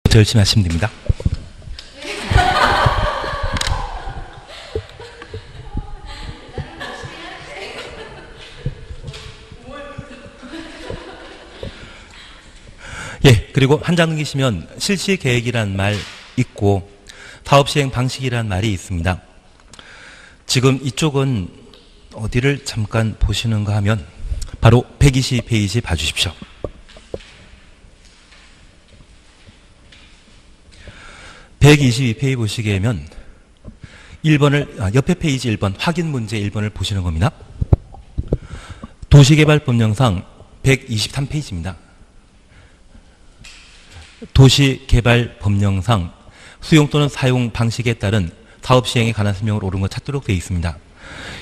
더 열심히 하시면 됩니다. 예, 그리고 한 장 넘기시면 실시 계획이라는 말 있고 사업 시행 방식이라는 말이 있습니다. 지금 이쪽은 어디를 잠깐 보시는가 하면 바로 120페이지 봐주십시오. 122페이지 보시게 되면 1번을, 옆에 페이지 1번, 확인 문제 1번을 보시는 겁니다. 도시개발법령상 123페이지입니다. 도시개발법령상 수용 또는 사용 방식에 따른 사업 시행에 관한 설명을 옳은 것 찾도록 되어 있습니다.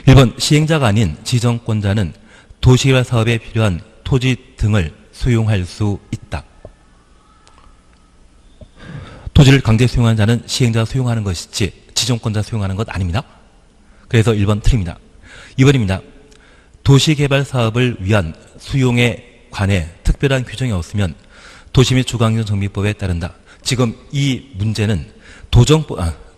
1번, 시행자가 아닌 지정권자는 도시개발 사업에 필요한 토지 등을 수용할 수 있다. 토지를 강제 수용하는 자는 시행자가 수용하는 것이지 지정권자 수용하는 것 아닙니다. 그래서 1번 틀립니다. 2번입니다. 도시개발 사업을 위한 수용에 관해 특별한 규정이 없으면 도시 및 주거환경 정비법에 따른다. 지금 이 문제는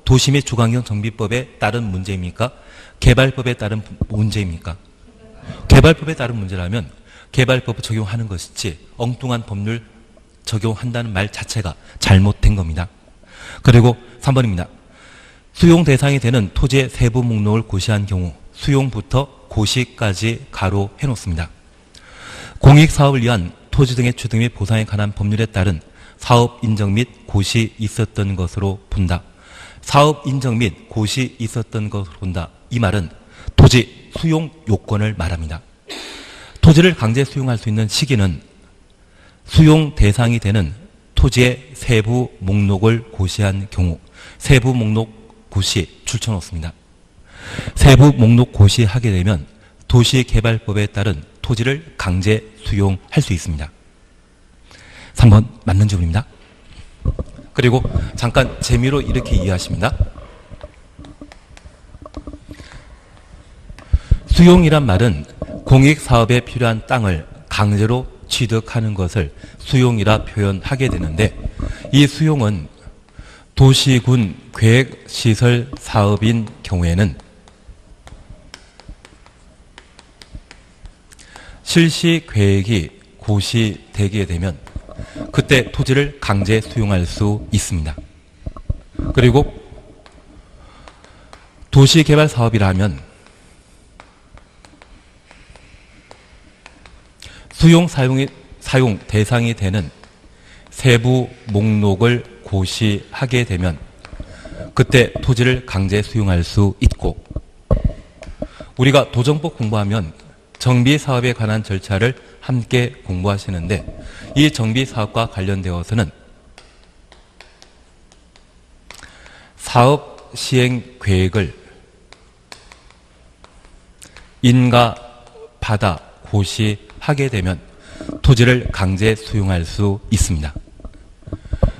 도시 및 주거환경 정비법에 따른 문제입니까? 개발법에 따른 문제입니까? 개발법에 따른 문제라면 개발법을 적용하는 것이지 엉뚱한 법률 적용한다는 말 자체가 잘못된 겁니다. 그리고 3번입니다. 수용 대상이 되는 토지의 세부 목록을 고시한 경우 수용부터 고시까지 가로 해놓습니다. 공익사업을 위한 토지 등의 취득 및 보상에 관한 법률에 따른 사업 인정 및 고시 있었던 것으로 본다. 사업 인정 및 고시 있었던 것으로 본다. 이 말은 토지 수용 요건을 말합니다. 토지를 강제 수용할 수 있는 시기는 수용 대상이 되는 토지의 세부 목록을 고시한 경우, 세부 목록 고시 줄쳐놓습니다. 세부 목록 고시하게 되면 도시개발법에 따른 토지를 강제 수용할 수 있습니다. 3번 맞는 질문입니다. 그리고 잠깐 재미로 이렇게 이해하십니다. 수용이란 말은 공익사업에 필요한 땅을 강제로 취득하는 것을 수용이라 표현하게 되는데 이 수용은 도시군 계획시설 사업인 경우에는 실시 계획이 고시되게 되면 그때 토지를 강제 수용할 수 있습니다. 그리고 도시개발 사업이라면 사용 대상이 되는 세부 목록을 고시하게 되면 그때 토지를 강제 수용할 수 있고, 우리가 도정법 공부하면 정비사업에 관한 절차를 함께 공부하시는데 이 정비사업과 관련되어서는 사업 시행 계획을 인가 받아 고시하게 되면 토지를 강제 수용할 수 있습니다.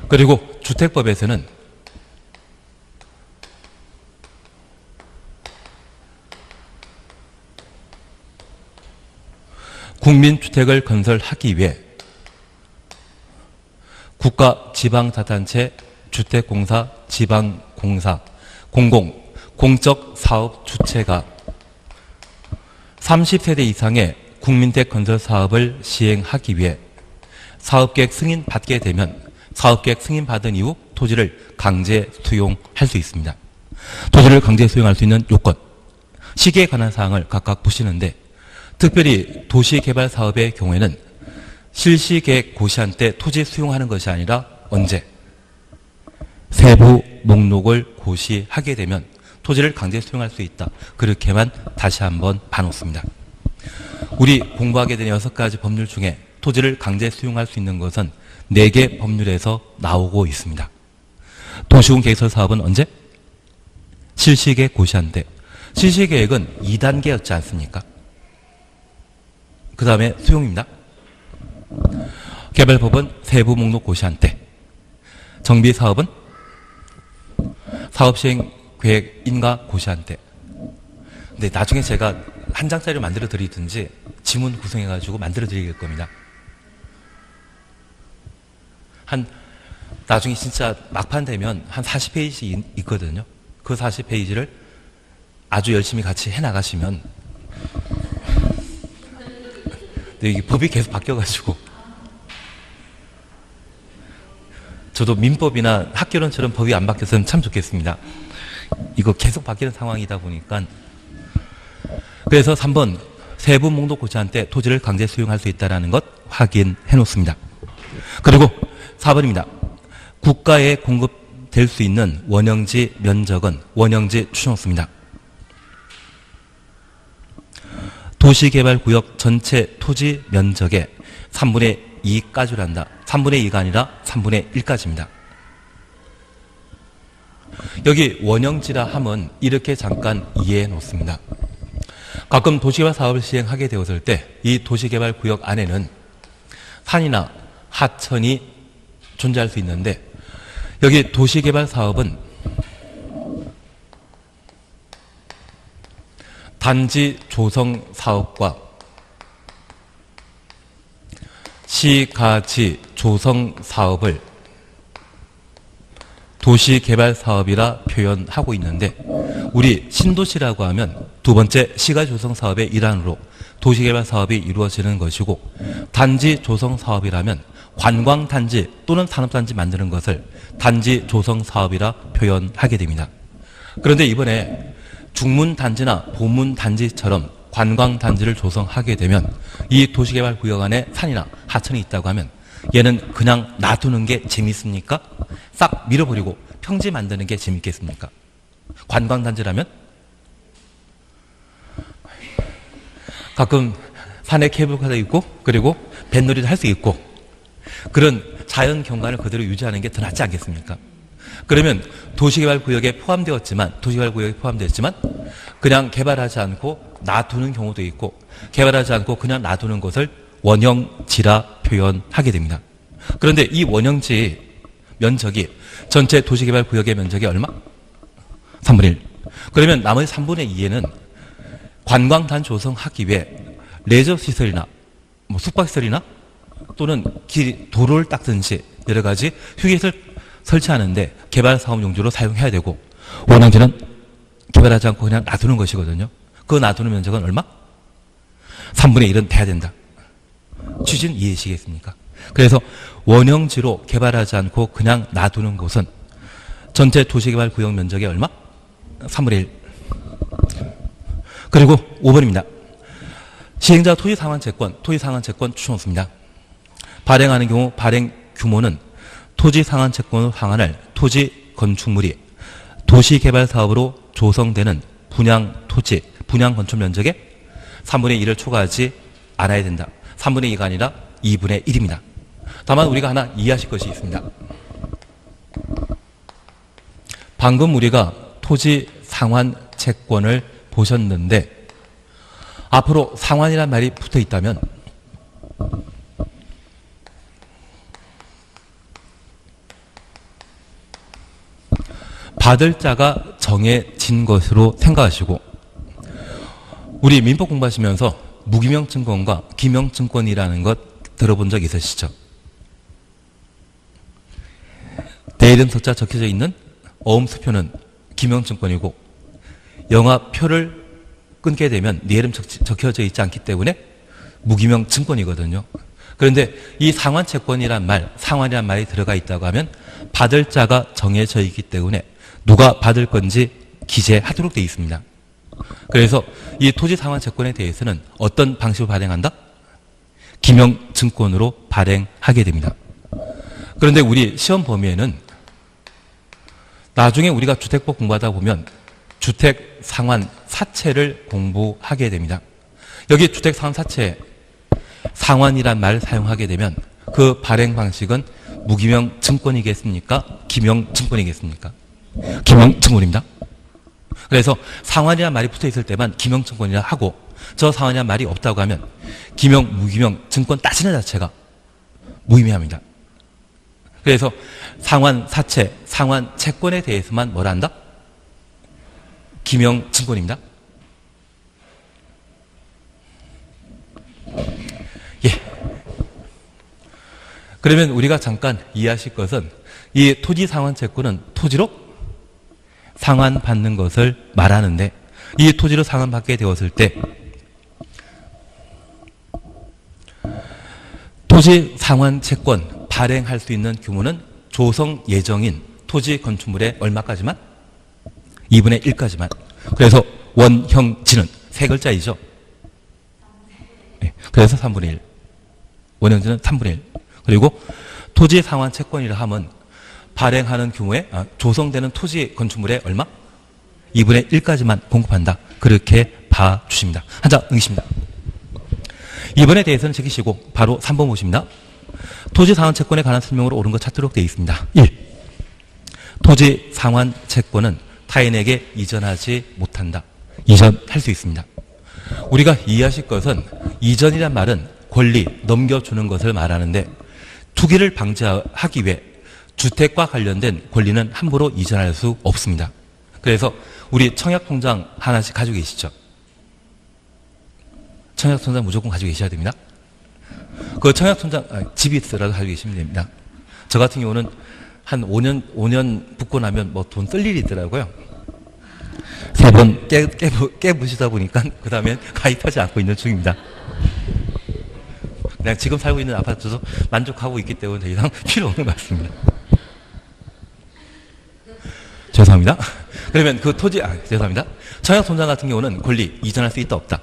그리고 주택법에서는 국민주택을 건설하기 위해 국가 지방자치단체, 주택공사, 지방공사, 공적 사업 주체가 30세대 이상의 국민주택 건설 사업을 시행하기 위해 사업계획 승인 받게 되면 사업계획 승인 받은 이후 토지를 강제 수용할 수 있습니다. 토지를 강제 수용할 수 있는 요건, 시기에 관한 사항을 각각 보시는데 특별히 도시개발 사업의 경우에는 실시계획 고시한 때 토지 수용하는 것이 아니라 언제? 세부 목록을 고시하게 되면 토지를 강제 수용할 수 있다. 그렇게만 다시 한번 봐놓습니다. 우리 공부하게 된 6가지 법률 중에 토지를 강제 수용할 수 있는 것은 4개 법률에서 나오고 있습니다. 도시군 계획설 사업은 언제? 실시계획 고시한 때. 실시계획은 2단계였지 않습니까? 그 다음에 수용입니다. 개발법은 세부 목록 고시한 때. 정비사업은 사업시행 계획 인가 고시한 때. 근데 나중에 제가 한 장짜리를 만들어 드리든지 지문 구성해가지고 만들어 드릴 겁니다. 한 나중에 진짜 막판 되면 한 40페이지 있거든요. 그 40페이지를 아주 열심히 같이 해나가시면 근데 이게 법이 계속 바뀌어가지고 저도 민법이나 학교론처럼 법이 안 바뀌었으면 참 좋겠습니다. 이거 계속 바뀌는 상황이다 보니까 그래서 3번 세부 목록 고지한 때 토지를 강제 수용할 수 있다는 것 확인해 놓습니다. 그리고 4번입니다. 국가에 공급될 수 있는 원형지 면적은 원형지 추정수입니다. 도시개발구역 전체 토지 면적의 3분의 2까지를 한다. 3분의 2가 아니라 3분의 1까지입니다. 여기 원형지라 함은 이렇게 잠깐 이해해 놓습니다. 가끔 도시개발 사업을 시행하게 되었을 때 이 도시개발구역 안에는 산이나 하천이 존재할 수 있는데 여기 도시개발 사업은 단지 조성 사업과 시가지 조성 사업을 도시개발 사업이라 표현하고 있는데 우리 신도시라고 하면 두 번째 시가지 조성 사업의 일환으로 도시개발 사업이 이루어지는 것이고 단지 조성 사업이라면 관광단지 또는 산업단지 만드는 것을 단지 조성 사업이라 표현하게 됩니다. 그런데 이번에 중문단지나 보문단지처럼 관광단지를 조성하게 되면 이 도시개발구역 안에 산이나 하천이 있다고 하면 얘는 그냥 놔두는 게 재밌습니까? 싹 밀어버리고 평지 만드는 게 재밌겠습니까? 관광단지라면? 가끔 산에 케이블카도 있고 그리고 뱃놀이도 할 수 있고 그런 자연 경관을 그대로 유지하는 게 더 낫지 않겠습니까? 그러면 도시개발구역에 포함되었지만 그냥 개발하지 않고 놔두는 경우도 있고 개발하지 않고 그냥 놔두는 것을 원형지라 표현하게 됩니다. 그런데 이 원형지 면적이 전체 도시개발구역의 면적이 얼마? 3분의 1. 그러면 나머지 3분의 2에는 관광단 조성하기 위해 레저시설이나 숙박시설이나 또는 도로를 닦든지 여러 가지 휴게시설 설치하는데 개발사업 용도로 사용해야 되고 원형지는 개발하지 않고 그냥 놔두는 것이거든요. 그 놔두는 면적은 얼마? 3분의 1은 돼야 된다. 취지는 이해하시겠습니까? 그래서 원형지로 개발하지 않고 그냥 놔두는 곳은 전체 도시개발구역 면적의 얼마? 3분의 1. 그리고 5번입니다. 시행자 토지상환채권 추천수입니다. 발행하는 경우 발행 규모는 토지상환채권으로 상환할 토지 건축물이 도시개발사업으로 조성되는 분양 토지, 분양 건축 면적의 3분의 1을 초과하지 않아야 된다. 3분의 2가 아니라 2분의 1입니다. 다만 우리가 하나 이해하실 것이 있습니다. 방금 우리가 토지상환채권을 보셨는데 앞으로 상환이라는 말이 붙어 있다면 받을 자가 정해진 것으로 생각하시고 우리 민법 공부하시면서 무기명증권과 기명증권이라는 것 들어본 적 있으시죠? 내 이름 석자 적혀져 있는 어음수표는 기명증권이고 영화표를 끊게 되면 네 이름 적혀져 있지 않기 때문에 무기명증권이거든요. 그런데 이 상환채권이란 말, 상환이란 말이 들어가 있다고 하면 받을 자가 정해져 있기 때문에 누가 받을 건지 기재하도록 되어 있습니다. 그래서 이 토지 상환채권에 대해서는 어떤 방식으로 발행한다? 기명증권으로 발행하게 됩니다. 그런데 우리 시험 범위에는 나중에 우리가 주택법 공부하다 보면 주택 상환 사채를 공부하게 됩니다. 여기 주택 상환 사채 상환이란 말을 사용하게 되면 그 발행 방식은 무기명 증권이겠습니까? 기명 증권이겠습니까? 기명 증권입니다. 그래서 상환이란 말이 붙어 있을 때만 기명 증권이라 하고 저 상환이란 말이 없다고 하면 기명, 무기명 증권 따지는 자체가 무의미합니다. 그래서 상환 사채, 상환 채권에 대해서만 뭐라 한다? 기명 증권입니다. 예. 그러면 우리가 잠깐 이해하실 것은 이 토지 상환 채권은 토지로 상환받는 것을 말하는데 이 토지로 상환받게 되었을 때 토지 상환 채권 발행할 수 있는 규모는 조성 예정인 토지 건축물의 얼마까지만? 2분의 1까지만. 그래서 원형지는 세 글자이죠. 네, 그래서 3분의 1. 원형지는 3분의 1. 그리고 토지 상환 채권이라 하면 발행하는 규모에 조성되는 토지 건축물의 얼마? 2분의 1까지만 공급한다. 그렇게 봐주십니다. 한 장 응시입니다. 2번에 대해서는 제기시고 바로 3번 보십니다. 토지 상환 채권에 관한 설명으로 옳은 것 찾도록 되어 있습니다. 1. 토지 상환 채권은 타인에게 이전하지 못한다. 이전할 수 있습니다. 우리가 이해하실 것은 이전이란 말은 권리, 넘겨주는 것을 말하는데 투기를 방지하기 위해 주택과 관련된 권리는 함부로 이전할 수 없습니다. 그래서 우리 청약통장 하나씩 가지고 계시죠? 청약통장 무조건 가지고 계셔야 됩니다. 그 청약통장 집이 있어라도 가지고 계시면 됩니다. 저 같은 경우는 한 5년 붙고 나면 뭐 돈 쓸 일이 있더라고요. 3번 깨부시다 보니까 그 다음엔 가입하지 않고 있는 중입니다. 그냥 지금 살고 있는 아파트도 만족하고 있기 때문에 더 이상 필요 없는 것 같습니다. 죄송합니다. 그러면 그 토지, 죄송합니다. 청약통장 같은 경우는 권리 이전할 수 있다 없다?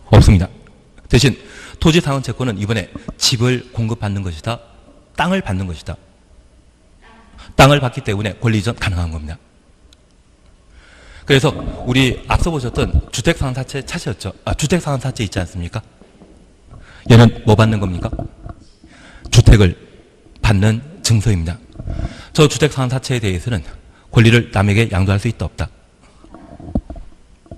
없습니다. 대신 토지 상환 채권은 이번에 집을 공급받는 것이다. 땅을 받는 것이다. 땅을 받기 때문에 권리 이전 가능한 겁니다. 그래서 우리 앞서 보셨던 주택상환사채 차시였죠. 주택상환사채 있지 않습니까? 얘는 뭐 받는 겁니까? 주택을 받는 증서입니다. 저 주택상환사채에 대해서는 권리를 남에게 양도할 수 있다 없다?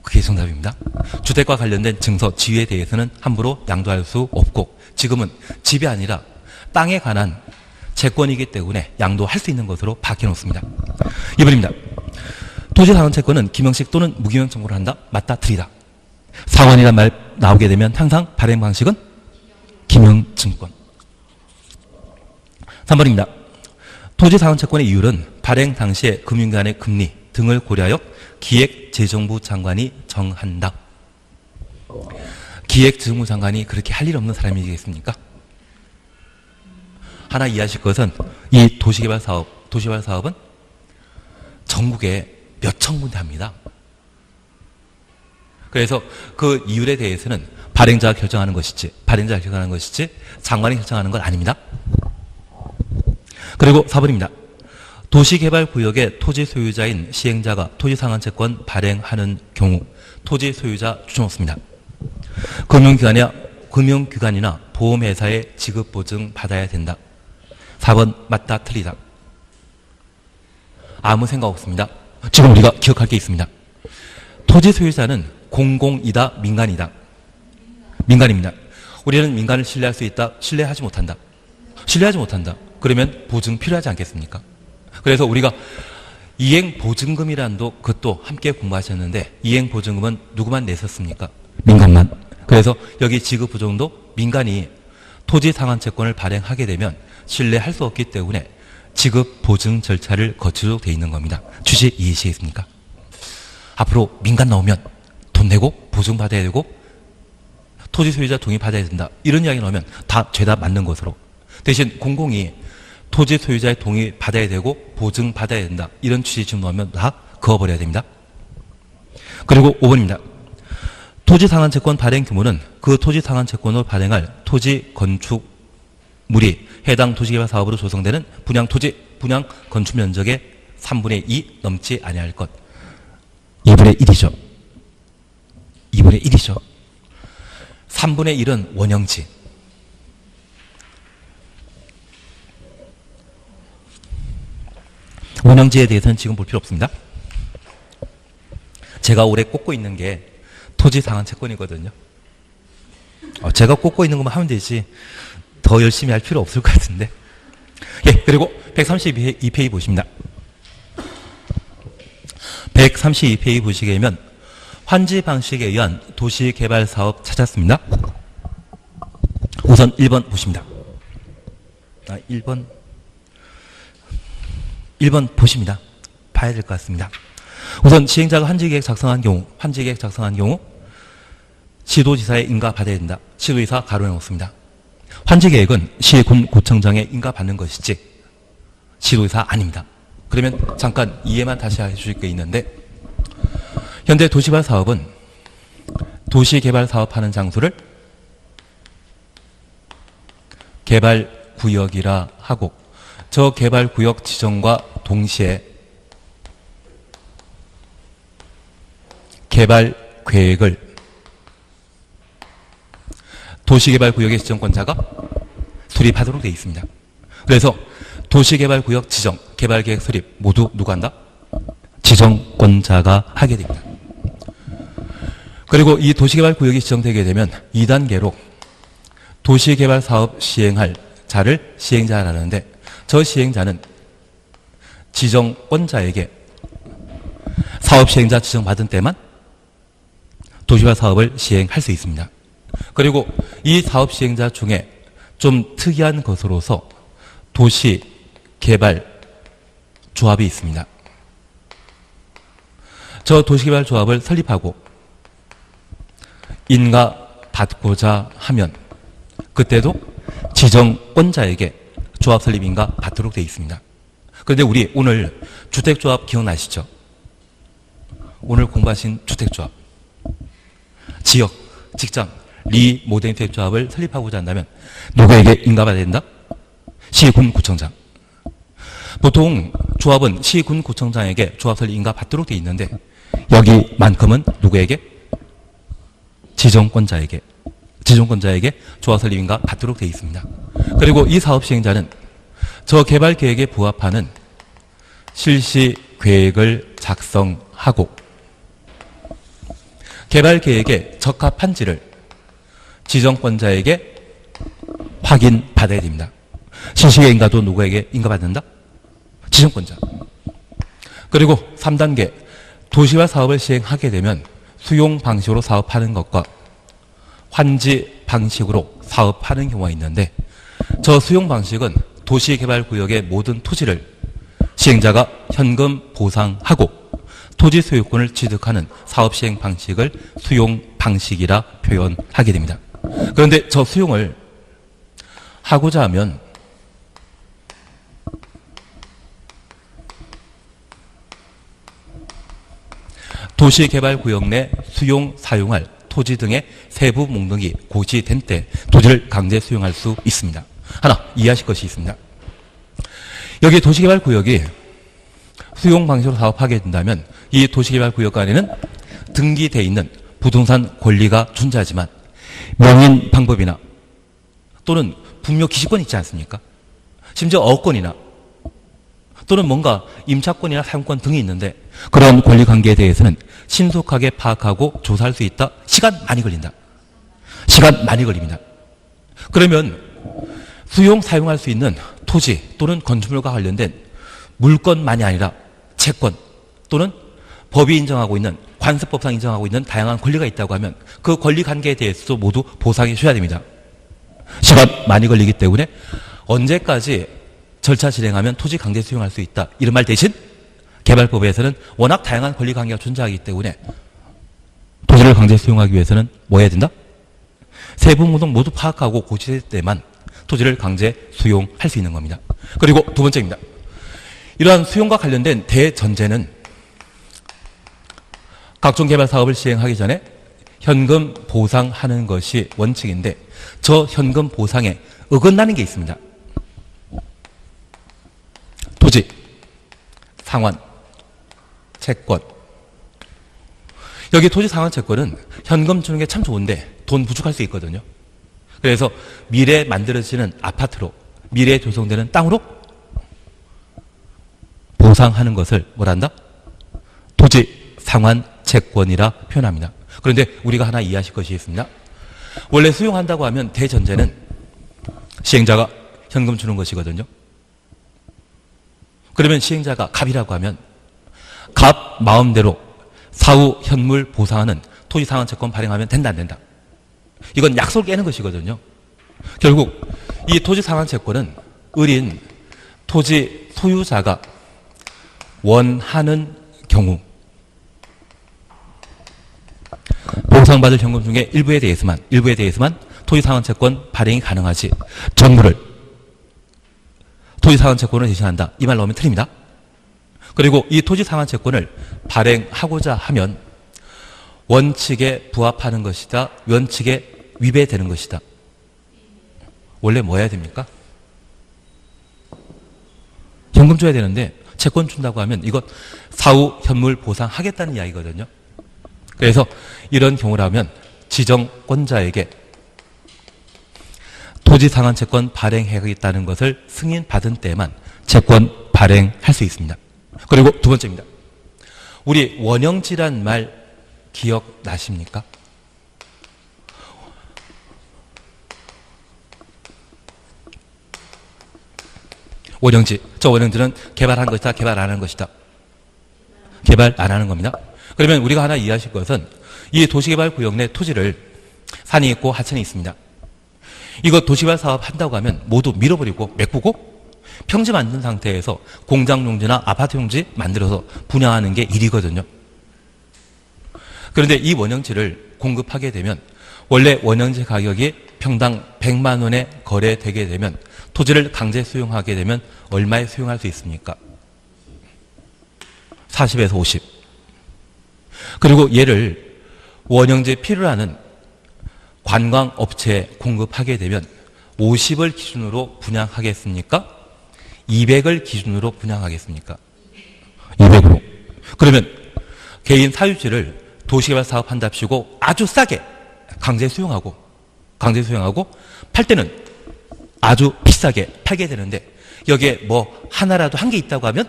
그게 정답입니다. 주택과 관련된 증서, 지위에 대해서는 함부로 양도할 수 없고 지금은 집이 아니라 땅에 관한 채권이기 때문에 양도할 수 있는 것으로 바뀌어놓습니다. 2번입니다. 토지 상환 채권은 기명식 또는 무기명 청구를 한다. 맞다. 틀리다. 상환이란 말 나오게 되면 항상 발행 방식은 기명증권. 3번입니다. 토지 상환 채권의 이율은 발행 당시의 금융기관의 금리 등을 고려하여 기획재정부 장관이 정한다. 기획재정부 장관이 그렇게 할 일 없는 사람이겠습니까? 하나 이해하실 것은 이 도시개발 사업은 전국에 몇천 군데 합니다. 그래서 그 이율에 대해서는 발행자가 결정하는 것이지 장관이 결정하는 건 아닙니다. 그리고 4번입니다. 도시개발구역의 토지 소유자인 시행자가 토지 상환 채권 발행하는 경우 토지 소유자 주춤없습니다. 금융기관이나 보험회사에 지급 보증 받아야 된다. 4번 맞다 틀리다. 아무 생각 없습니다. 지금 우리가 기억할 게 있습니다. 토지 소유자는 공공이다 민간이다? 민간입니다. 우리는 민간을 신뢰할 수 있다? 신뢰하지 못한다. 신뢰하지 못한다. 그러면 보증 필요하지 않겠습니까? 그래서 우리가 이행보증금이라는 그것도 함께 공부하셨는데 이행보증금은 누구만 냈었습니까? 민간만. 그래서 여기 지급보증도 민간이 토지 상환 채권을 발행하게 되면 신뢰할 수 없기 때문에 지급 보증 절차를 거치도록 되어 있는 겁니다. 취지 이해하시겠습니까? 앞으로 민간 나오면 돈 내고 보증 받아야 되고 토지 소유자 동의 받아야 된다. 이런 이야기 나오면 다 죄다 맞는 것으로. 대신 공공이 토지 소유자의 동의 받아야 되고 보증 받아야 된다. 이런 취지 지금 나오면 다 그어버려야 됩니다. 그리고 5번입니다. 토지 상환 채권 발행 규모는 그 토지 상환 채권으로 발행할 토지 건축물이 해당 도시개발 사업으로 조성되는 분양 건축 면적의 3분의 2 넘지 아니할 것. 2분의 1이죠. 2분의 1이죠. 3분의 1은 원형지. 원형지에 대해서는 지금 볼 필요 없습니다. 제가 올해 꽂고 있는 게 토지 상환 채권이거든요. 제가 꽂고 있는 것만 하면 되지 더 열심히 할 필요 없을 것 같은데. 예, 그리고 132페이지 보십니다. 132페이지 보시게 되면 환지 방식에 의한 도시개발 사업 찾았습니다. 우선 1번 보십니다. 1번 1번 보십니다. 봐야 될 것 같습니다. 우선 시행자가 환지계획 작성한 경우 시도지사에 인가받아야 된다. 시도지사 가로해 놓습니다. 환지계획은 시, 군, 구청장에 인가받는 것이지 시도지사 아닙니다. 그러면 잠깐 이해만 다시 해주실 게 있는데, 현재 도시개발 사업은 도시개발 사업하는 장소를 개발구역이라 하고, 저 개발구역 지정과 동시에 개발계획을 도시개발구역의 지정권자가 수립하도록 되어 있습니다. 그래서 도시개발구역 지정, 개발계획 수립 모두 누가 한다? 지정권자가 하게 됩니다. 그리고 이 도시개발구역이 지정되게 되면 2단계로 도시개발사업 시행할 자를 시행자라는데, 저 시행자는 지정권자에게 사업시행자 지정받은 때만 도시개발 사업을 시행할 수 있습니다. 그리고 이 사업시행자 중에 좀 특이한 것으로서 도시개발 조합이 있습니다. 저 도시개발 조합을 설립하고 인가 받고자 하면 그때도 지정권자에게 조합 설립 인가 받도록 되어 있습니다. 그런데 우리 오늘 주택조합 기억나시죠? 오늘 공부하신 주택조합, 지역, 직장, 리 모델 주택조합을 설립하고자 한다면 누구에게 인가받아야 된다? 시, 군, 구청장. 보통 조합은 시, 군, 구청장에게 조합 설립 인가 받도록 되어 있는데, 여기만큼은 누구에게? 지정권자에게 조합 설립 인가 받도록 되어 있습니다. 그리고 이 사업 시행자는 저 개발 계획에 부합하는 실시 계획을 작성하고 개발 계획에 적합한지를 지정권자에게 확인받아야 됩니다. 실시계획 인가도 누구에게 인가받는다? 지정권자. 그리고 3단계 도시개발 사업을 시행하게 되면 수용 방식으로 사업하는 것과 환지 방식으로 사업하는 경우가 있는데, 저 수용 방식은 도시개발구역의 모든 토지를 시행자가 현금 보상하고 토지 소유권을 취득하는 사업 시행 방식을 수용 방식이라 표현하게 됩니다. 그런데 저 수용을 하고자 하면 도시개발구역 내 수용, 사용할 토지 등의 세부 목록이 고시된 때 토지를 강제 수용할 수 있습니다. 하나 이해하실 것이 있습니다. 여기 도시개발구역이 수용 방식으로 사업하게 된다면 이 도시개발구역 안에는 등기되어 있는 부동산 권리가 존재하지만 명인 방법이나 또는 분묘 기시권이 있지 않습니까? 심지어 어권이나 또는 뭔가 임차권이나 사용권 등이 있는데, 그런 권리관계에 대해서는 신속하게 파악하고 조사할 수 있다. 시간 많이 걸린다. 시간 많이 걸립니다. 그러면 수용, 사용할 수 있는 토지 또는 건축물과 관련된 물건만이 아니라 채권 또는 법이 인정하고 있는, 관습법상 인정하고 있는 다양한 권리가 있다고 하면 그 권리관계에 대해서도 모두 보상해 줘야 됩니다. 시간 많이 걸리기 때문에 언제까지 절차 진행하면 토지 강제 수용할 수 있다. 이런 말 대신 개발법에서는 워낙 다양한 권리관계가 존재하기 때문에 토지를 강제 수용하기 위해서는 뭐 해야 된다? 세부 목록 모두 파악하고 고시될 때만 토지를 강제 수용할 수 있는 겁니다. 그리고 두 번째입니다. 이러한 수용과 관련된 대전제는 각종 개발 사업을 시행하기 전에 현금 보상하는 것이 원칙인데, 저 현금 보상에 어긋나는 게 있습니다. 토지, 상환, 채권. 여기 토지, 상환, 채권은 현금 주는 게 참 좋은데 돈 부족할 수 있거든요. 그래서 미래에 만들어지는 아파트로, 미래에 조성되는 땅으로 보상하는 것을 뭐란다? 토지, 상환, 채권이라 표현합니다. 그런데 우리가 하나 이해하실 것이 있습니다. 원래 수용한다고 하면 대전제는 시행자가 현금 주는 것이거든요. 그러면 시행자가 갑이라고 하면 갑 마음대로 사후 현물 보상하는 토지 상환 채권 발행하면 된다 안 된다. 이건 약속을 깨는 것이거든요. 결국 이 토지 상환 채권은 을인 토지 소유자가 원하는 경우 보상받을 현금 중에 일부에 대해서만 토지상환채권 발행이 가능하지 전부를 토지상환채권을 대신한다. 이 말 나오면 틀립니다. 그리고 이 토지상환채권을 발행하고자 하면 원칙에 부합하는 것이다. 원칙에 위배되는 것이다. 원래 뭐 해야 됩니까? 현금 줘야 되는데 채권 준다고 하면 이것 사후 현물 보상하겠다는 이야기거든요. 그래서 이런 경우라면 지정권자에게 토지상환채권 발행하겠다는 것을 승인받은 때만 채권 발행할 수 있습니다. 그리고 두 번째입니다. 우리 원형지란 말 기억나십니까? 원형지. 저 원형지는 개발한 것이다, 개발 안 하는 것이다. 개발 안 하는 겁니다. 그러면 우리가 하나 이해하실 것은 이 도시개발구역 내 토지를 산이 있고 하천이 있습니다. 이거 도시개발 사업 한다고 하면 모두 밀어버리고 메꾸고 평지 만든 상태에서 공장 용지나 아파트 용지 만들어서 분양하는 게 일이거든요. 그런데 이 원형지를 공급하게 되면 원래 원형지 가격이 평당 100만 원에 거래되게 되면 토지를 강제 수용하게 되면 얼마에 수용할 수 있습니까? 40에서 50. 그리고 얘를 원형지에 필요로 하는 관광업체에 공급하게 되면 50을 기준으로 분양하겠습니까? 200을 기준으로 분양하겠습니까? 200으로. 그러면 개인 사유지를 도시개발 사업한답시고 아주 싸게 강제 수용하고 팔 때는 아주 비싸게 팔게 되는데 여기에 뭐 하나라도 한 게 있다고 하면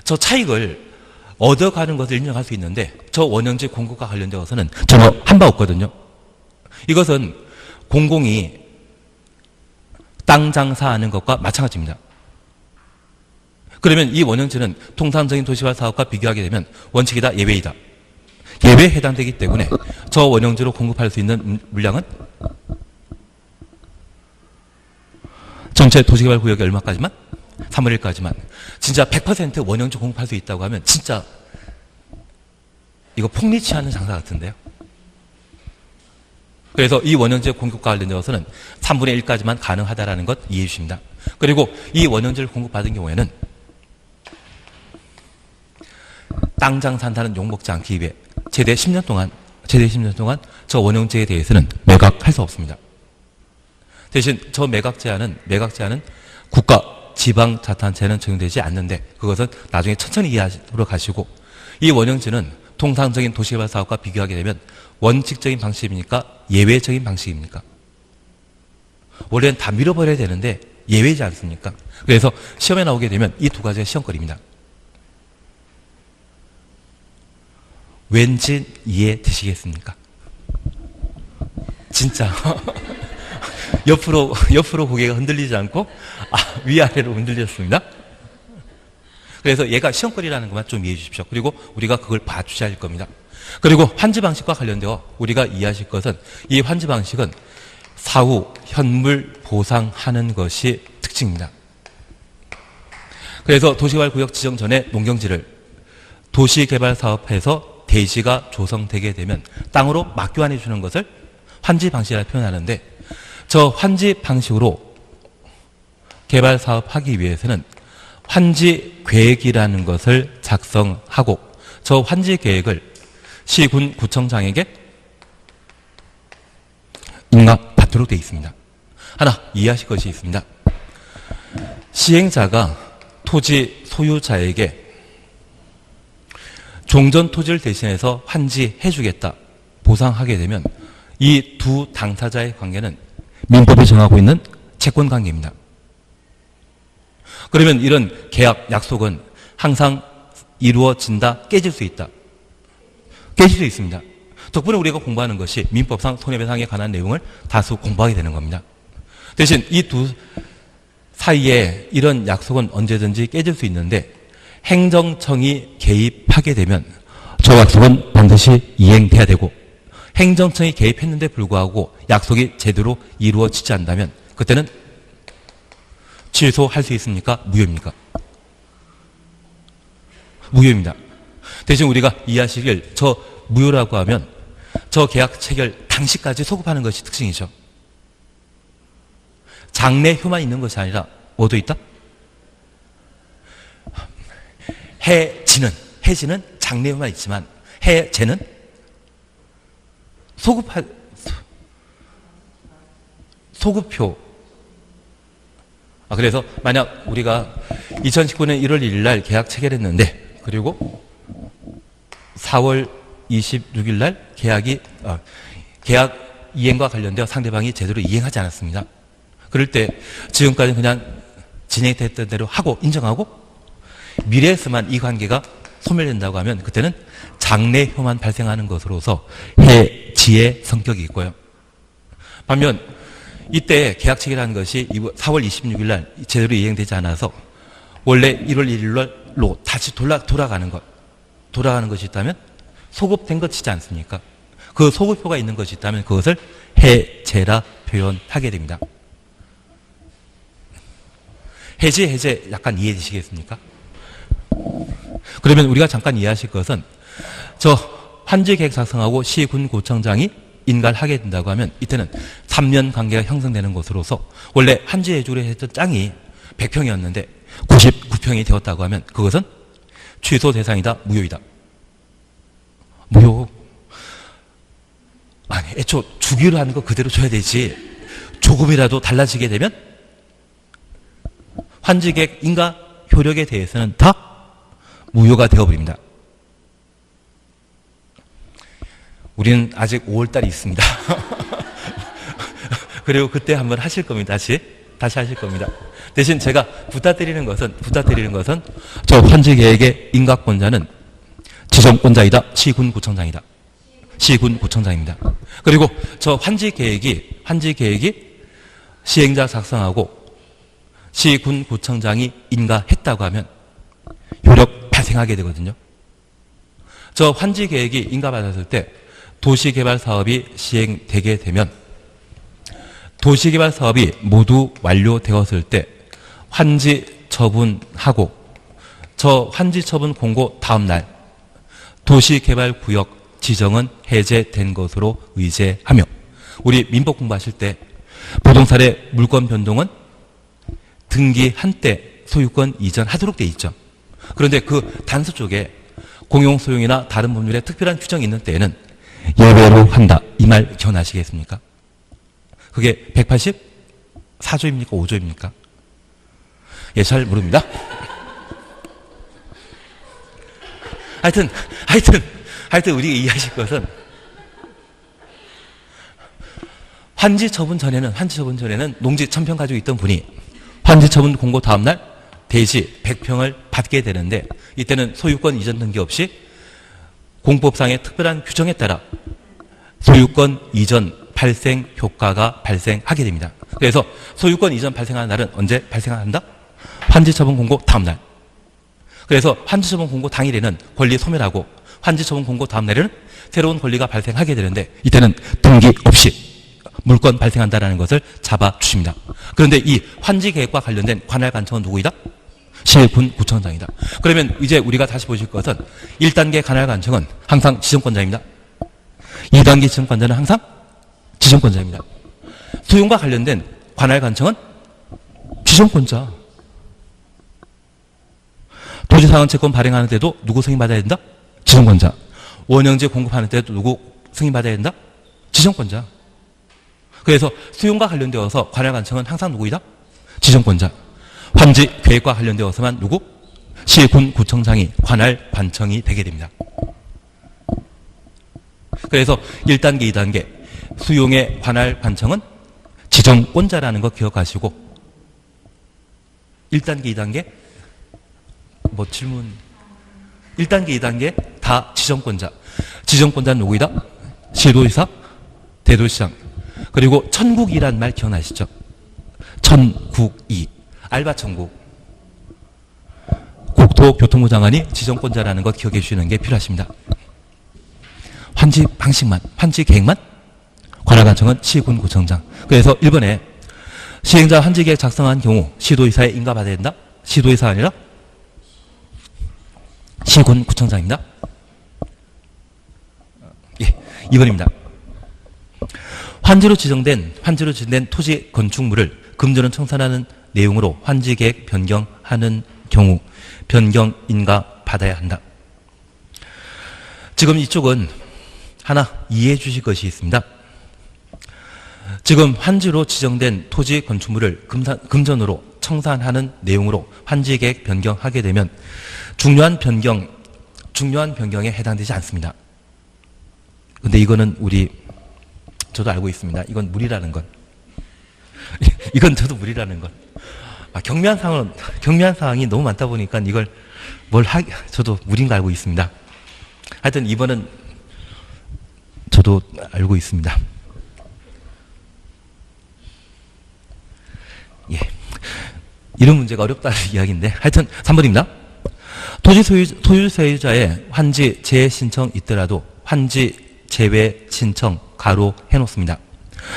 저 차익을 얻어가는 것을 인정할 수 있는데 저 원형지 공급과 관련되어서는 전혀 한 바 없거든요. 이것은 공공이 땅 장사하는 것과 마찬가지입니다. 그러면 이 원형지는 통상적인 도시개발 사업과 비교하게 되면 원칙이다, 예외이다. 예외에 해당되기 때문에 저 원형지로 공급할 수 있는 물량은 전체 도시개발 구역이 얼마까지만? 3월 1일까지만. 진짜 100% 원형지 공급할 수 있다고 하면 진짜 이거 폭리치 않는 장사 같은데요. 그래서 이 원형지 공급과 관련되어서는 3분의 1까지만 가능하다라는 것 이해해 주십니다. 그리고 이 원형지를 공급받은 경우에는 땅 장사한다는 욕먹지 않기 위해 최대 10년 동안 저 원형지에 대해서는 매각할 수 없습니다. 대신 저 매각 제한은 국가, 지방 자탄체는 적용되지 않는데 그것은 나중에 천천히 이해하도록 가시고 이 원형지는 통상적인 도시개발 사업과 비교하게 되면 원칙적인 방식입니까? 예외적인 방식입니까? 원래는 다 밀어버려야 되는데 예외이지 않습니까? 그래서 시험에 나오게 되면 이 두 가지가 시험거리입니다. 왠지 이해되시겠습니까? 진짜 옆으로 고개가 흔들리지 않고 위아래로 흔들렸습니다. 그래서 얘가 시험거리라는 것만 좀 이해해 주십시오. 그리고 우리가 그걸 봐주셔야 할 겁니다. 그리고 환지 방식과 관련되어 우리가 이해하실 것은 이 환지 방식은 사후 현물 보상하는 것이 특징입니다. 그래서 도시개발구역 지정 전에 농경지를 도시개발 사업에서 대지가 조성되게 되면 땅으로 맞교환해 주는 것을 환지 방식이라 표현하는데 저 환지 방식으로 개발 사업하기 위해서는 환지 계획이라는 것을 작성하고 저 환지 계획을 시군 구청장에게 인가받도록 되어 있습니다. 하나 이해하실 것이 있습니다. 시행자가 토지 소유자에게 종전 토지를 대신해서 환지해 주겠다, 보상하게 되면 이 두 당사자의 관계는 민법이 정하고 있는 채권 관계입니다. 그러면 이런 계약, 약속은 항상 이루어진다, 깨질 수 있다. 깨질 수 있습니다. 덕분에 우리가 공부하는 것이 민법상 손해배상에 관한 내용을 다수 공부하게 되는 겁니다. 대신 이 두 사이에 이런 약속은 언제든지 깨질 수 있는데 행정청이 개입하게 되면 저 약속은 반드시 이행돼야 되고 행정청이 개입했는데 불구하고 약속이 제대로 이루어지지 않는다면 그때는 취소할 수 있습니까? 무효입니까? 무효입니다. 대신 우리가 이해하시길 저 무효라고 하면 저 계약 체결 당시까지 소급하는 것이 특징이죠. 장래효만 있는 것이 아니라 뭐도 있다? 해지는 장래효만 있지만 해제는 소급효. 그래서 만약 우리가 2019년 1월 1일 날 계약 체결했는데 그리고 4월 26일 날 계약 이행과 관련되어 상대방이 제대로 이행하지 않았습니다. 그럴 때 지금까지 그냥 진행됐던 대로 하고 인정하고 미래에서만 이 관계가 소멸된다고 하면 그때는 장래효만 발생하는 것으로서 해지의 성격이 있고요. 반면 이때 계약 체결하는 것이 4월 26일 날 제대로 이행되지 않아서 원래 1월 1일 날로 다시 돌아가는 것이 있다면 소급된 것이지 않습니까? 그 소급효가 있는 것이 있다면 그것을 해제라 표현하게 됩니다. 해제 약간 이해되시겠습니까? 그러면 우리가 잠깐 이해하실 것은 저 환지계획 작성하고 시군구청장이 인가를 하게 된다고 하면 이때는 3년 관계가 형성되는 것으로서 원래 환지해주로 했던 땅이 100평이었는데 99평이 되었다고 하면 그것은 취소 대상이다, 무효이다. 무효. 아니, 애초 주기로 하는 거 그대로 줘야 되지. 조금이라도 달라지게 되면 환지계획 인가 효력에 대해서는 다 무효가 되어버립니다. 우리는 아직 5월달이 있습니다. 그리고 그때 한번 하실 겁니다. 다시 하실 겁니다. 대신 제가 부탁드리는 것은 저 환지계획의 인가권자는 지정권자이다. 시군구청장이다. 시군구청장입니다. 그리고 저 환지계획이 시행자 작성하고 시군구청장이 인가했다고 하면 효력 발생하게 되거든요. 저 환지계획이 인가받았을 때 도시개발사업이 시행되게 되면 도시개발사업이 모두 완료되었을 때 환지 처분하고 저 환지 처분 공고 다음 날 도시개발구역 지정은 해제된 것으로 의제하며 우리 민법 공부하실 때 부동산의 물권 변동은 등기한 때 소유권 이전하도록 돼 있죠. 그런데 그 단서 쪽에 공용소용이나 다른 법률에 특별한 규정이 있는 때에는 예외로 한다. 이 말 기억나시겠습니까? 그게 184조입니까? 5조입니까? 예, 잘 모릅니다. 하여튼 우리가 이해하실 것은 환지 처분 전에는 농지 1000평 가지고 있던 분이 환지 처분 공고 다음날 대지 100평을 받게 되는데 이때는 소유권 이전 등기 없이 공법상의 특별한 규정에 따라 소유권 이전 발생 효과가 발생하게 됩니다. 그래서 소유권 이전 발생하는 날은 언제 발생한다? 환지처분 공고 다음날. 그래서 환지처분 공고 당일에는 권리 소멸하고 환지처분 공고 다음날에는 새로운 권리가 발생하게 되는데 이때는 등기 없이 물권 발생한다는 것을 잡아주십니다. 그런데 이 환지계획과 관련된 관할 관청은 누구이다? 시군구청장이다. 그러면 이제 우리가 다시 보실 것은 1단계 관할 관청은 항상 지정권자입니다. 2단계 지정권자는 항상 지정권자입니다. 소용과 관련된 관할 관청은 지정권자. 도지상원 채권 발행하는 때도 누구 승인받아야 된다? 지정권자. 원형지 공급하는 때도 누구 승인받아야 된다? 지정권자. 그래서 수용과 관련되어서 관할 관청은 항상 누구이다? 지정권자. 환지 계획과 관련되어서만 누구? 시군구청장이 관할 관청이 되게 됩니다. 그래서 1단계, 2단계 수용의 관할 관청은 지정권자라는 거 기억하시고 1단계, 2단계 뭐 질문 1단계, 2단계 다 지정권자. 지정권자는 누구이다? 시도의사, 대도시장. 그리고 천국이란 말 기억나시죠? 천국이. 알바천국. 국토교통부 장관이 지정권자라는 것 기억해 주시는 게 필요하십니다. 환지 방식만, 환지 계획만 관할관청은 시군구청장. 그래서 1번에 시행자 환지계획 작성한 경우 시도의사에 인가받아야 된다? 시도의사 아니라 시군구청장입니다. 예, 2번입니다. 환지로 지정된 토지 건축물을 금전원 청산하는 내용으로 환지 계획 변경하는 경우 변경 인가 받아야 한다. 지금 이쪽은 하나 이해해 주실 것이 있습니다. 지금 환지로 지정된 토지 건축물을 금전으로 청산하는 내용으로 환지 계획 변경하게 되면 중요한 변경에 해당되지 않습니다. 근데 이거는 저도 알고 있습니다. 이건 무리라는 건. 이건 저도 무리라는 건. 경미한 사항이 너무 많다 보니까 이걸 저도 무리인 거 알고 있습니다. 하여튼 이번은 저도 알고 있습니다. 예. 이런 문제가 어렵다는 이야기인데 하여튼 3번입니다. 토지 소유자의 환지 재해 신청 있더라도 환지 제외 신청 가로 해놓습니다.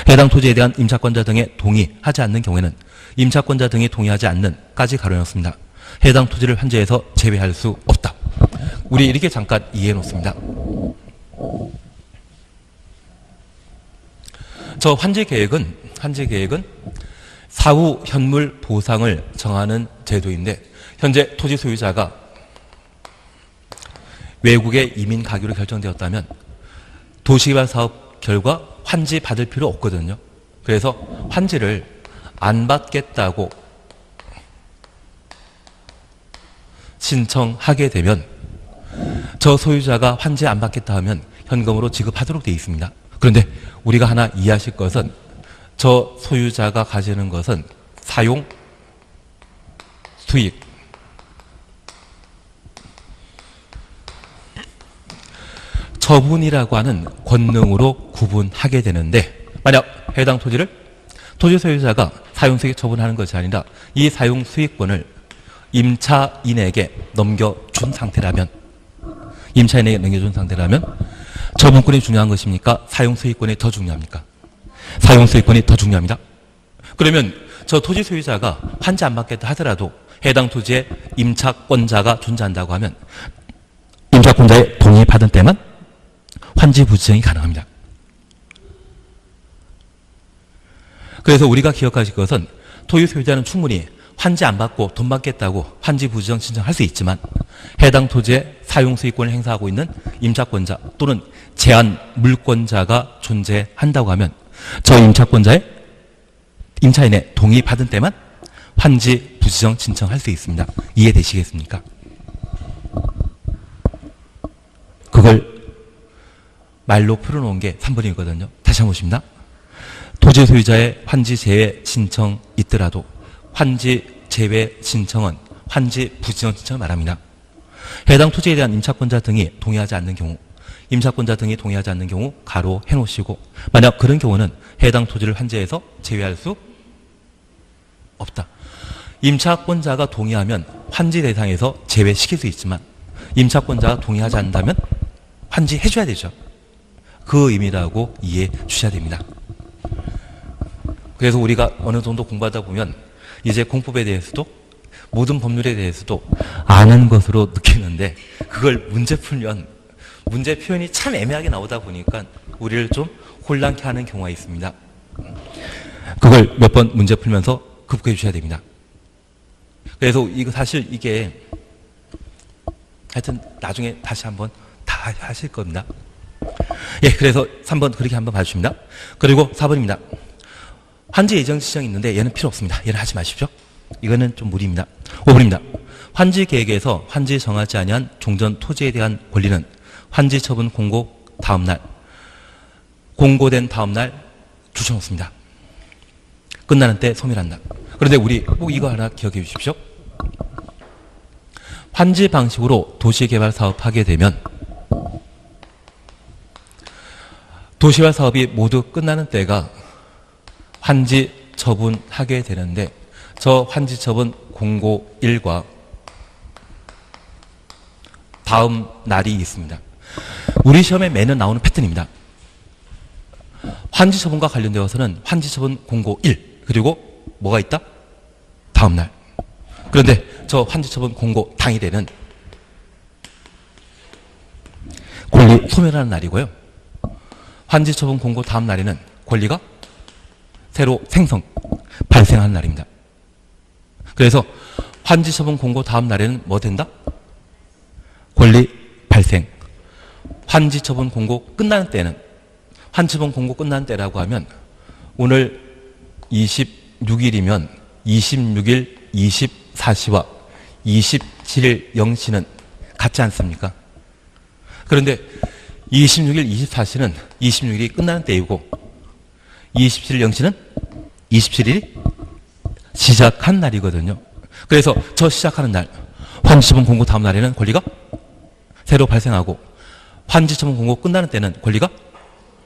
해당 토지에 대한 임차권자 등의 동의하지 않는 경우에는 임차권자 등이 동의하지 않는까지 가로해놓습니다. 해당 토지를 환지에서 제외할 수 없다. 우리 이렇게 잠깐 이해해 놓습니다. 저 환지 계획은 사후 현물 보상을 정하는 제도인데 현재 토지 소유자가 외국에 이민 가기로 결정되었다면 도시개발 사업 결과 환지 받을 필요 없거든요. 그래서 환지를 안 받겠다고 신청하게 되면 저 소유자가 환지 안 받겠다 하면 현금으로 지급하도록 되어 있습니다. 그런데 우리가 하나 이해하실 것은 저 소유자가 가지는 것은 사용 수익 처분이라고 하는 권능으로 구분하게 되는데 만약 해당 토지 소유자가 사용수익 처분하는 것이 아니라 이 사용수익권을 임차인에게 넘겨준 상태라면 처분권이 중요한 것입니까? 사용수익권이 더 중요합니까? 사용수익권이 더 중요합니다. 그러면 저 토지 소유자가 환지 안 받겠다 하더라도 해당 토지에 임차권자가 존재한다고 하면 임차권자의 동의 받은 때만 환지 부지정이 가능합니다. 그래서 우리가 기억하실 것은 토지 소유자는 충분히 환지 안 받고 돈 받겠다고 환지 부지정 신청할 수 있지만 해당 토지에 사용수익권을 행사하고 있는 임차권자 또는 제한 물권자가 존재한다고 하면 저 임차인의 동의 받은 때만 환지 부지정 신청할 수 있습니다. 이해되시겠습니까? 그걸 말로 풀어놓은 게 3번이거든요. 다시 한번 보십니다. 토지 소유자의 환지 제외 신청 있더라도 환지 제외 신청은 환지 부지정 신청을 말합니다. 해당 토지에 대한 임차권자 등이 동의하지 않는 경우 가로 해놓으시고 만약 그런 경우는 해당 토지를 환지에서 제외할 수 없다. 임차권자가 동의하면 환지 대상에서 제외시킬 수 있지만 임차권자가 동의하지 않는다면 환지해줘야 되죠. 그 의미라고 이해해 주셔야 됩니다. 그래서 우리가 어느 정도 공부하다 보면 이제 공법에 대해서도 모든 법률에 대해서도 아는 것으로 느끼는데 그걸 문제 풀면 문제 표현이 참 애매하게 나오다 보니까 우리를 좀 혼란케 하는 경우가 있습니다. 그걸 몇 번 문제 풀면서 극복해 주셔야 됩니다. 그래서 사실 이게 하여튼 나중에 다시 한번 다 하실 겁니다. 예, 그래서 3번 그렇게 한번 봐주십니다. 그리고 4번입니다. 환지 예정 지정이 있는데 얘는 필요 없습니다. 얘는 하지 마십시오. 이거는 좀 무리입니다. 5번입니다. 환지 계획에서 환지 정하지 아니한 종전 토지에 대한 권리는 환지 처분 공고된 다음 날 주셔놓습니다. 끝나는 때 소멸한다. 그런데 우리 꼭 이거 하나 기억해 주십시오. 환지 방식으로 도시개발 사업하게 되면 도시개발 사업이 모두 끝나는 때가 환지 처분하게 되는데 저 환지 처분 공고 1과 다음 날이 있습니다. 우리 시험에 매년 나오는 패턴입니다. 환지 처분과 관련되어서는 환지 처분 공고 1 그리고 뭐가 있다? 다음 날. 그런데 저 환지 처분 공고 당일에는 권리 소멸하는 날이고요. 환지 처분 공고 다음 날에는 권리가 새로 발생하는 날입니다. 그래서 환지 처분 공고 다음 날에는 뭐 된다? 권리 발생. 환지 처분 공고 끝나는 때는, 환지 처분 공고 끝나는 때라고 하면 오늘 26일이면 26일 24시와 27일 0시는 같지 않습니까? 그런데 26일 24시는 26일이 끝나는 때이고 27일 0시는 27일이 시작한 날이거든요. 그래서 저 시작하는 날, 환지처분 공고 다음 날에는 권리가 새로 발생하고 환지처분 공고 끝나는 때는 권리가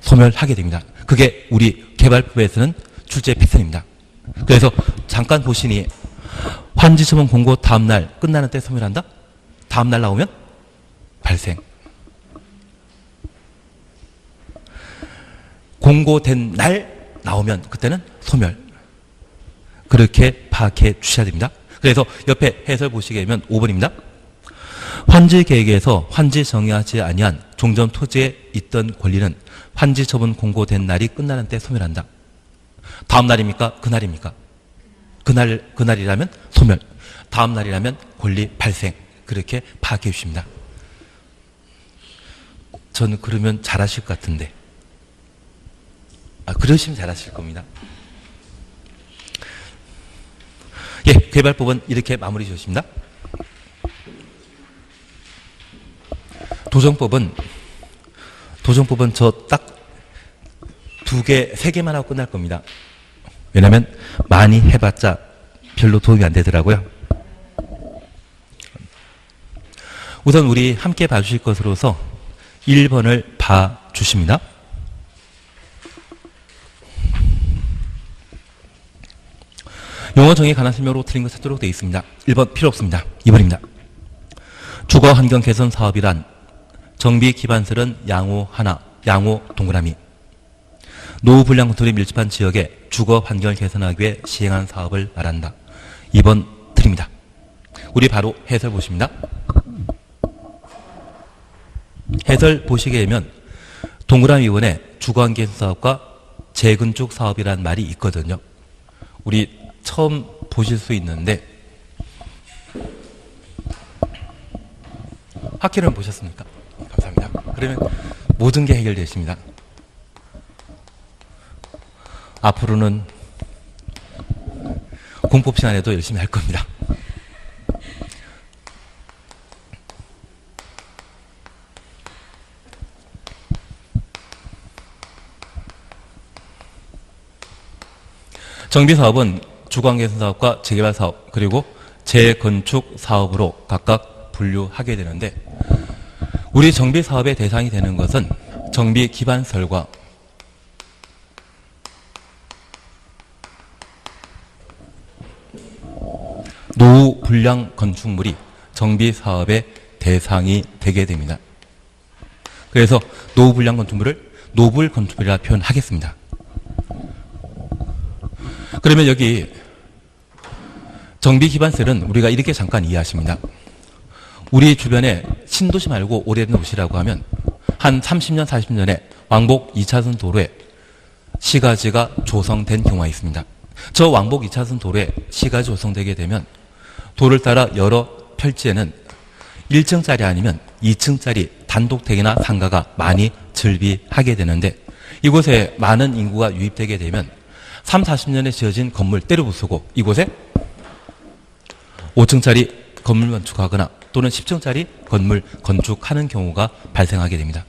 소멸하게 됩니다. 그게 우리 개발법에서는 출제 패턴입니다. 그래서 잠깐 보시니 환지처분 공고 다음 날 끝나는 때 소멸한다? 다음 날 나오면 발생. 공고된 날 나오면 그때는 소멸. 그렇게 파악해 주셔야 됩니다. 그래서 옆에 해설 보시게 되면 5번입니다. 환지 계획에서 환지 정의하지 아니한 종전 토지에 있던 권리는 환지 처분 공고된 날이 끝나는 때 소멸한다. 다음 날입니까? 그날입니까? 그날이라면 소멸. 다음 날이라면 권리 발생. 그렇게 파악해 주십니다. 저는 그러면 잘하실 것 같은데. 그러시면 잘하실 겁니다. 예, 개발법은 이렇게 마무리 지었습니다. 도정법은 저 딱 2개, 3개만 하고 끝날 겁니다. 왜냐하면 많이 해봤자 별로 도움이 안 되더라고요. 우선 우리 함께 봐주실 것으로서 1번을 봐주십니다. 용어 정의에 관한 설명으로 틀린 것 찾도록 되어 있습니다. 1번 필요 없습니다. 2번입니다. 주거 환경 개선 사업이란 정비 기반설은 양호 하나, 양호 동그라미. 노후 불량 건물이 밀집한 지역에 주거 환경을 개선하기 위해 시행한 사업을 말한다. 2번 틀립니다. 우리 바로 해설 보십니다. 해설 보시게 되면 동그라미 원에 주거 환경 개선 사업과 재건축 사업이라는 말이 있거든요. 우리 처음 보실 수 있는데 학기는 보셨습니까? 감사합니다. 그러면 모든 게 해결되십니다. 앞으로는 공법 시간에도 열심히 할 겁니다. 정비사업은 주거환경개선사업과 재개발사업 그리고 재건축 사업으로 각각 분류하게 되는데 우리 정비사업의 대상이 되는 것은 정비기반설과 노후 불량 건축물이 정비사업의 대상이 되게 됩니다. 그래서 노후 불량 건축물을 노불 건축물이라 표현하겠습니다. 그러면 여기 정비기반설은 우리가 이렇게 잠깐 이해하십니다. 우리 주변에 신도시 말고 오래된 도시라고 하면 한 30년, 40년에 왕복 2차선 도로에 시가지가 조성된 경우가 있습니다. 저 왕복 2차선 도로에 시가지 조성되게 되면 도를 따라 여러 필지에는 1층짜리 아니면 2층짜리 단독택이나 상가가 많이 즐비하게 되는데 이곳에 많은 인구가 유입되게 되면 3, 40년에 지어진 건물 때려 부수고 이곳에 5층짜리 건물 건축하거나 또는 10층짜리 건물 건축하는 경우가 발생하게 됩니다.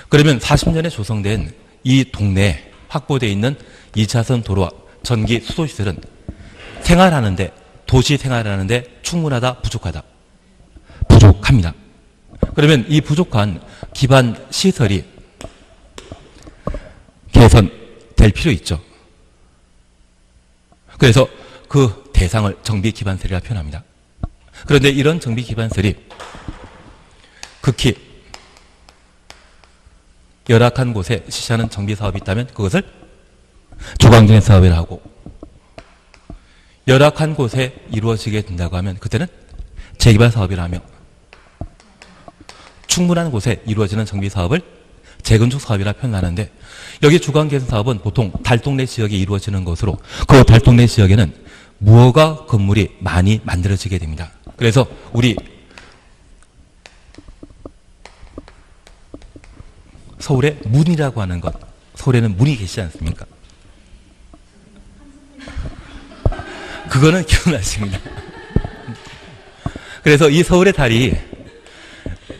그러면 40년에 조성된 이 동네에 확보되어 있는 2차선 도로와 전기 수도시설은 생활하는데 도시 생활하는데 충분하다, 부족하다? 부족합니다. 그러면 이 부족한 기반 시설이 개선될 필요 있죠. 그래서 그 대상을 정비기반설이라 표현합니다. 그런데 이런 정비기반설이 극히 열악한 곳에 실시하는 정비사업이 있다면 그것을 주거환경 사업이라 하고 열악한 곳에 이루어지게 된다고 하면 그때는 재개발 사업이라 하며 충분한 곳에 이루어지는 정비 사업을 재건축 사업이라 표현하는데, 여기 주거 개선 사업은 보통 달동네 지역에 이루어지는 것으로, 그 달동네 지역에는 무허가 건물이 많이 만들어지게 됩니다. 그래서 우리 서울에 문이라고 하는 것, 서울에는 문이 계시지 않습니까? 그거는 기억나십니다. 그래서 이 서울의 달이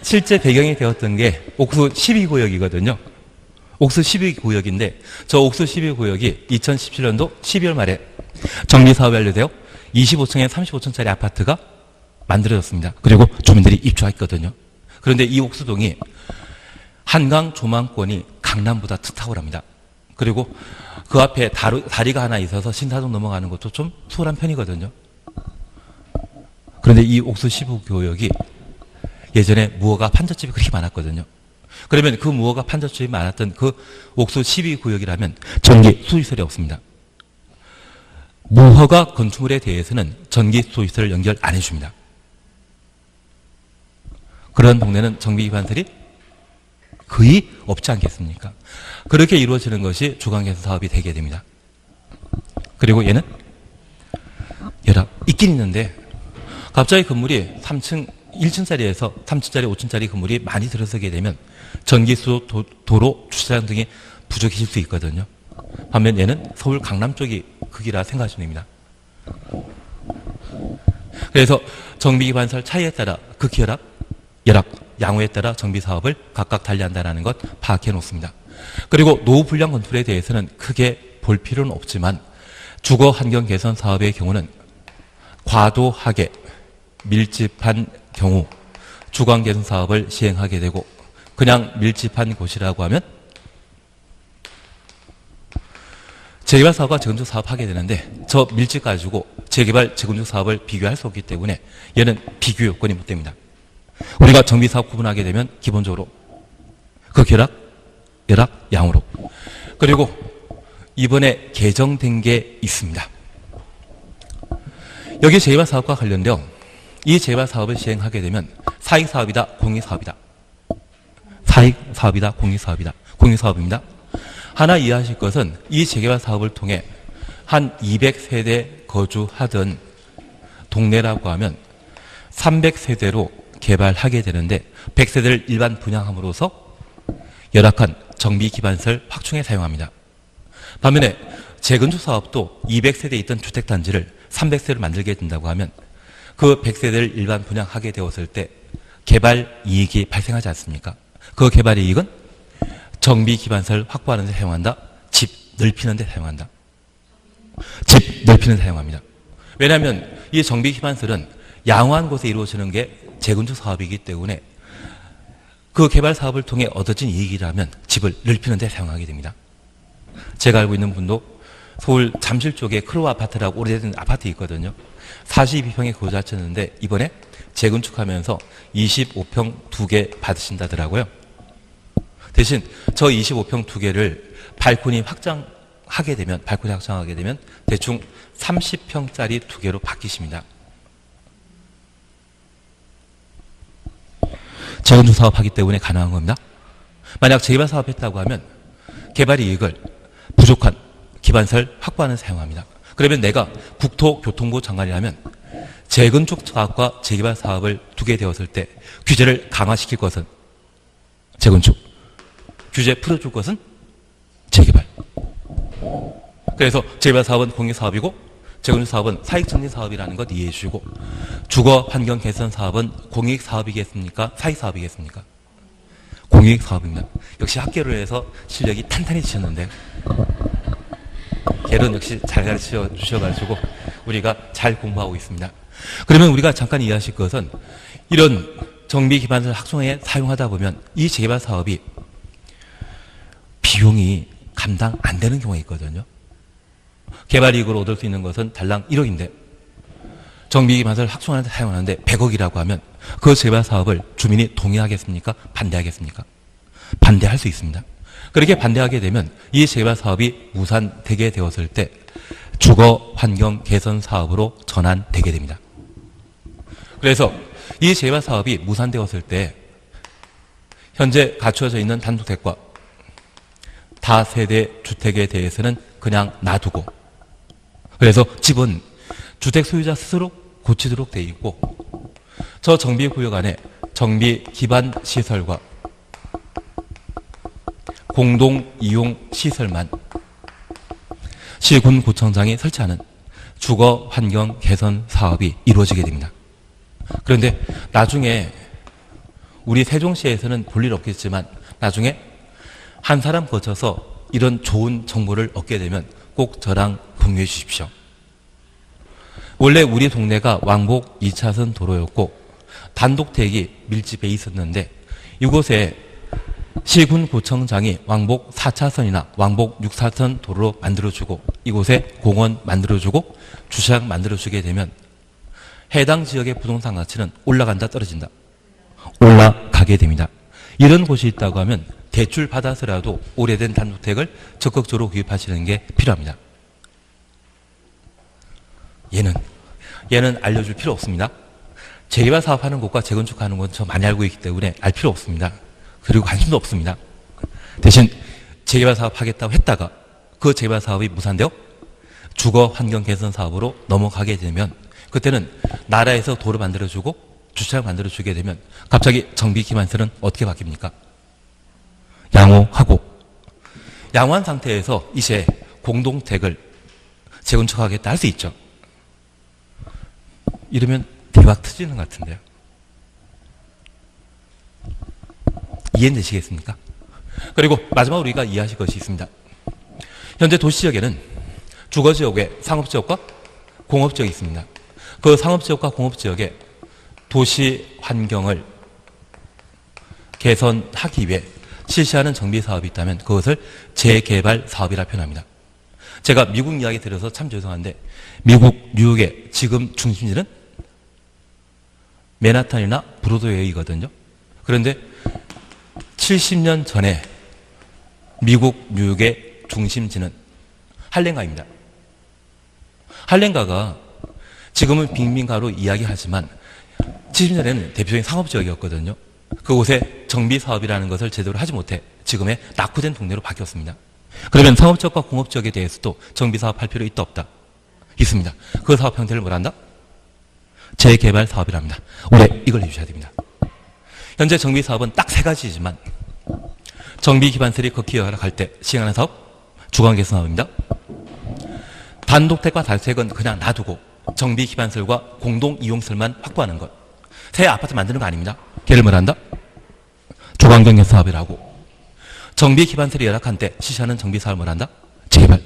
실제 배경이 되었던 게 옥수 12구역이거든요. 옥수 12구역인데 저 옥수 12구역이 2017년도 12월 말에 정비사업이 완료되어 25층에 35층짜리 아파트가 만들어졌습니다. 그리고 주민들이 입주했거든요. 그런데 이 옥수동이 한강 조망권이 강남보다 더 탁월합니다. 그리고 그 앞에 다리가 하나 있어서 신사동 넘어가는 것도 좀 수월한 편이거든요. 그런데 이 옥수 15구역이 예전에 무허가 판잣집이 그렇게 많았거든요. 그러면 그 무허가 판잣집이 많았던 그 옥수 12구역이라면 전기 수시설이 없습니다. 무허가 건축물에 대해서는 전기 수시설을 연결 안 해줍니다. 그런 동네는 정비 기반설이 거의 없지 않겠습니까? 그렇게 이루어지는 것이 주거개선 사업이 되게 됩니다. 그리고 얘는 여러 있긴 있는데 갑자기 건물이 3층, 1층짜리에서 3층짜리, 5층짜리 건물이 많이 들어서게 되면 전기수, 도로, 주차장 등이 부족해질 수 있거든요. 반면 얘는 서울 강남 쪽이 크기라 생각하시면 됩니다. 그래서 정비기반설 차이에 따라 극혈압, 열압, 양호에 따라 정비사업을 각각 달리한다는 것 파악해 놓습니다. 그리고 노후 불량 건물에 대해서는 크게 볼 필요는 없지만 주거 환경 개선 사업의 경우는 과도하게 밀집한 경우 주거 개선 사업을 시행하게 되고, 그냥 밀집한 곳이라고 하면 재개발 사업과 재건축 사업 하게 되는데 저 밀집 가지고 재개발, 재건축 사업을 비교할 수 없기 때문에 얘는 비교 요건이 못 됩니다. 우리가 정비사업 구분하게 되면 기본적으로 극혈압, 열압, 양호로. 그리고 이번에 개정된 게 있습니다. 여기 재개발 사업과 관련되어 이 재개발 사업을 시행하게 되면 사익사업이다, 공익사업이다. 사익사업이다, 공익사업이다. 공익사업입니다. 하나 이해하실 것은 이 재개발 사업을 통해 한 200세대 거주하던 동네라고 하면 300세대로 개발하게 되는데 100세대를 일반 분양함으로써 열악한 정비기반설 확충에 사용합니다. 반면에 재건축 사업도 200세대에 있던 주택단지를 300세대로 만들게 된다고 하면 그 100세대를 일반 분양하게 되었을 때 개발 이익이 발생하지 않습니까? 그 개발 이익은 정비기반설 확보하는 데 사용한다. 집 넓히는 데 사용한다. 집 넓히는 데 사용합니다. 왜냐하면 이 정비기반설은 양호한 곳에 이루어지는 게 재건축 사업이기 때문에 그 개발 사업을 통해 얻어진 이익이라면 집을 넓히는 데 사용하게 됩니다. 제가 알고 있는 분도 서울 잠실 쪽에 크로우 아파트라고 오래된 아파트 있거든요. 42평에 거주하셨는데 이번에 재건축하면서 25평 2개 받으신다더라고요. 대신 저 25평 2개를 발코니 확장하게 되면 대충 30평짜리 2개로 바뀌십니다. 재건축 사업하기 때문에 가능한 겁니다. 만약 재개발 사업했다고 하면 개발 이익을 부족한 기반설 확보하는 데 사용합니다. 그러면 내가 국토교통부 장관이라면 재건축 사업과 재개발 사업을 두게 되었을 때 규제를 강화시킬 것은 재건축, 규제 풀어줄 것은 재개발. 그래서 재개발 사업은 공익사업이고 재건축 사업은 사익증진 사업이라는 것 이해해 주시고, 주거 환경 개선 사업은 공익사업이겠습니까? 사익사업이겠습니까? 공익사업입니다. 역시 학교를 해서 실력이 탄탄해지셨는데 걔는 역시 잘 가르쳐 주셔가지고 우리가 잘 공부하고 있습니다. 그러면 우리가 잠깐 이해하실 것은 이런 정비 기반설 확충에 사용하다 보면 이 재개발 사업이 비용이 감당 안 되는 경우가 있거든요. 개발 이익으로 얻을 수 있는 것은 달랑 1억인데 정비 기반설 확충하는 데 사용하는데 100억이라고 하면 그 재개발 사업을 주민이 동의하겠습니까? 반대하겠습니까? 반대할 수 있습니다. 그렇게 반대하게 되면 이 재개발 사업이 무산되게 되었을 때 주거 환경 개선 사업으로 전환되게 됩니다. 그래서 이 재개발 사업이 무산되었을 때 현재 갖추어져 있는 단독택과 다세대 주택에 대해서는 그냥 놔두고, 그래서 집은 주택 소유자 스스로 고치도록 되어 있고, 저 정비구역 안에 정비 기반 시설과 공동 이용 시설만 시군구청장이 설치하는 주거 환경 개선 사업이 이루어지게 됩니다. 그런데 나중에 우리 세종시에서는 볼 일 없겠지만 나중에 한 사람 거쳐서 이런 좋은 정보를 얻게 되면 꼭 저랑 공유해 주십시오. 원래 우리 동네가 왕복 2차선 도로였고 단독택이 밀집해 있었는데 이곳에 시군구청장이 왕복 4차선이나 왕복 6차선 도로로 만들어주고 이곳에 공원 만들어주고 주차장 만들어주게 되면 해당 지역의 부동산 가치는 올라간다 떨어진다? 올라가게 됩니다. 이런 곳이 있다고 하면 대출 받아서라도 오래된 단독택을 적극적으로 구입하시는 게 필요합니다. 얘는 알려줄 필요 없습니다. 재개발 사업하는 곳과 재건축하는 곳은 저 많이 알고 있기 때문에 알 필요 없습니다. 그리고 관심도 없습니다. 대신 재개발 사업 하겠다고 했다가 그 재개발 사업이 무산되어 주거 환경 개선 사업으로 넘어가게 되면 그때는 나라에서 도로 만들어주고 주차장 만들어주게 되면 갑자기 정비 기반세는 어떻게 바뀝니까? 양호하고, 양호한 상태에서 이제 공동택을 재건축하겠다 할 수 있죠. 이러면 대박 터지는 것 같은데요. 이해되시겠습니까? 그리고 마지막으로 우리가 이해하실 것이 있습니다. 현재 도시지역에는 주거지역에 상업지역과 공업지역이 있습니다. 그 상업지역과 공업지역에 도시 환경을 개선하기 위해 실시하는 정비사업이 있다면 그것을 재개발 사업이라 표현합니다. 제가 미국 이야기 들어서 참 죄송한데 미국 뉴욕의 지금 중심지는 맨하탄이나 브로드웨이거든요. 그런데 70년 전에 미국 뉴욕의 중심지는 할렘가입니다. 할렘가가 지금은 빈민가로 이야기하지만 70년에는 대표적인 상업지역이었거든요. 그곳에 정비사업이라는 것을 제대로 하지 못해 지금의 낙후된 동네로 바뀌었습니다. 그러면 상업지역과 공업지역에 대해서도 정비사업 할 필요 있다 없다? 있습니다. 그 사업 형태를 뭐라 한다? 재개발 사업이랍니다. 올해 이걸 해주셔야 됩니다. 현재 정비사업은 딱 세 가지지만 정비기반설이 극히 열악할 때 시행하는 사업 주거개선 사업입니다. 단독택과 다주택은 그냥 놔두고 정비기반설과 공동이용설만 확보하는 것. 새 아파트 만드는 거 아닙니다. 걔를 뭐라 한다? 주거환경개선 사업이라고. 정비기반설이 열악한 때 실시하는 정비사업을 뭐라 한다? 재개발.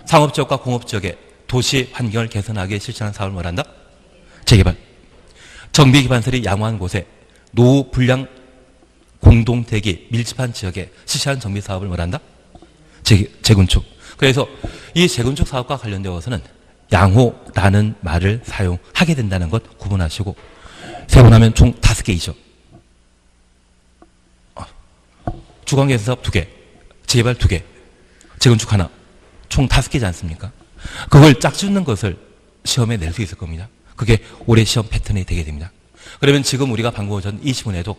상업지역과 공업지역에 도시 환경을 개선하기 위해 실시하는 사업을 뭐라 한다? 재개발. 정비기반설이 양호한 곳에 노후 불량 공동택이 밀집한 지역에 실시하는 정비사업을 뭐라 한다? 재건축. 그래서 이 재건축 사업과 관련되어서는 양호라는 말을 사용하게 된다는 것 구분하시고, 세분하면 총 5개이죠. 주거개선 사업 2개, 재개발 2개, 재건축 하나, 총 5개지 않습니까? 그걸 짝짓는 것을 시험에 낼 수 있을 겁니다. 그게 올해 시험 패턴이 되게 됩니다. 그러면 지금 우리가 방금 전 이 지문에도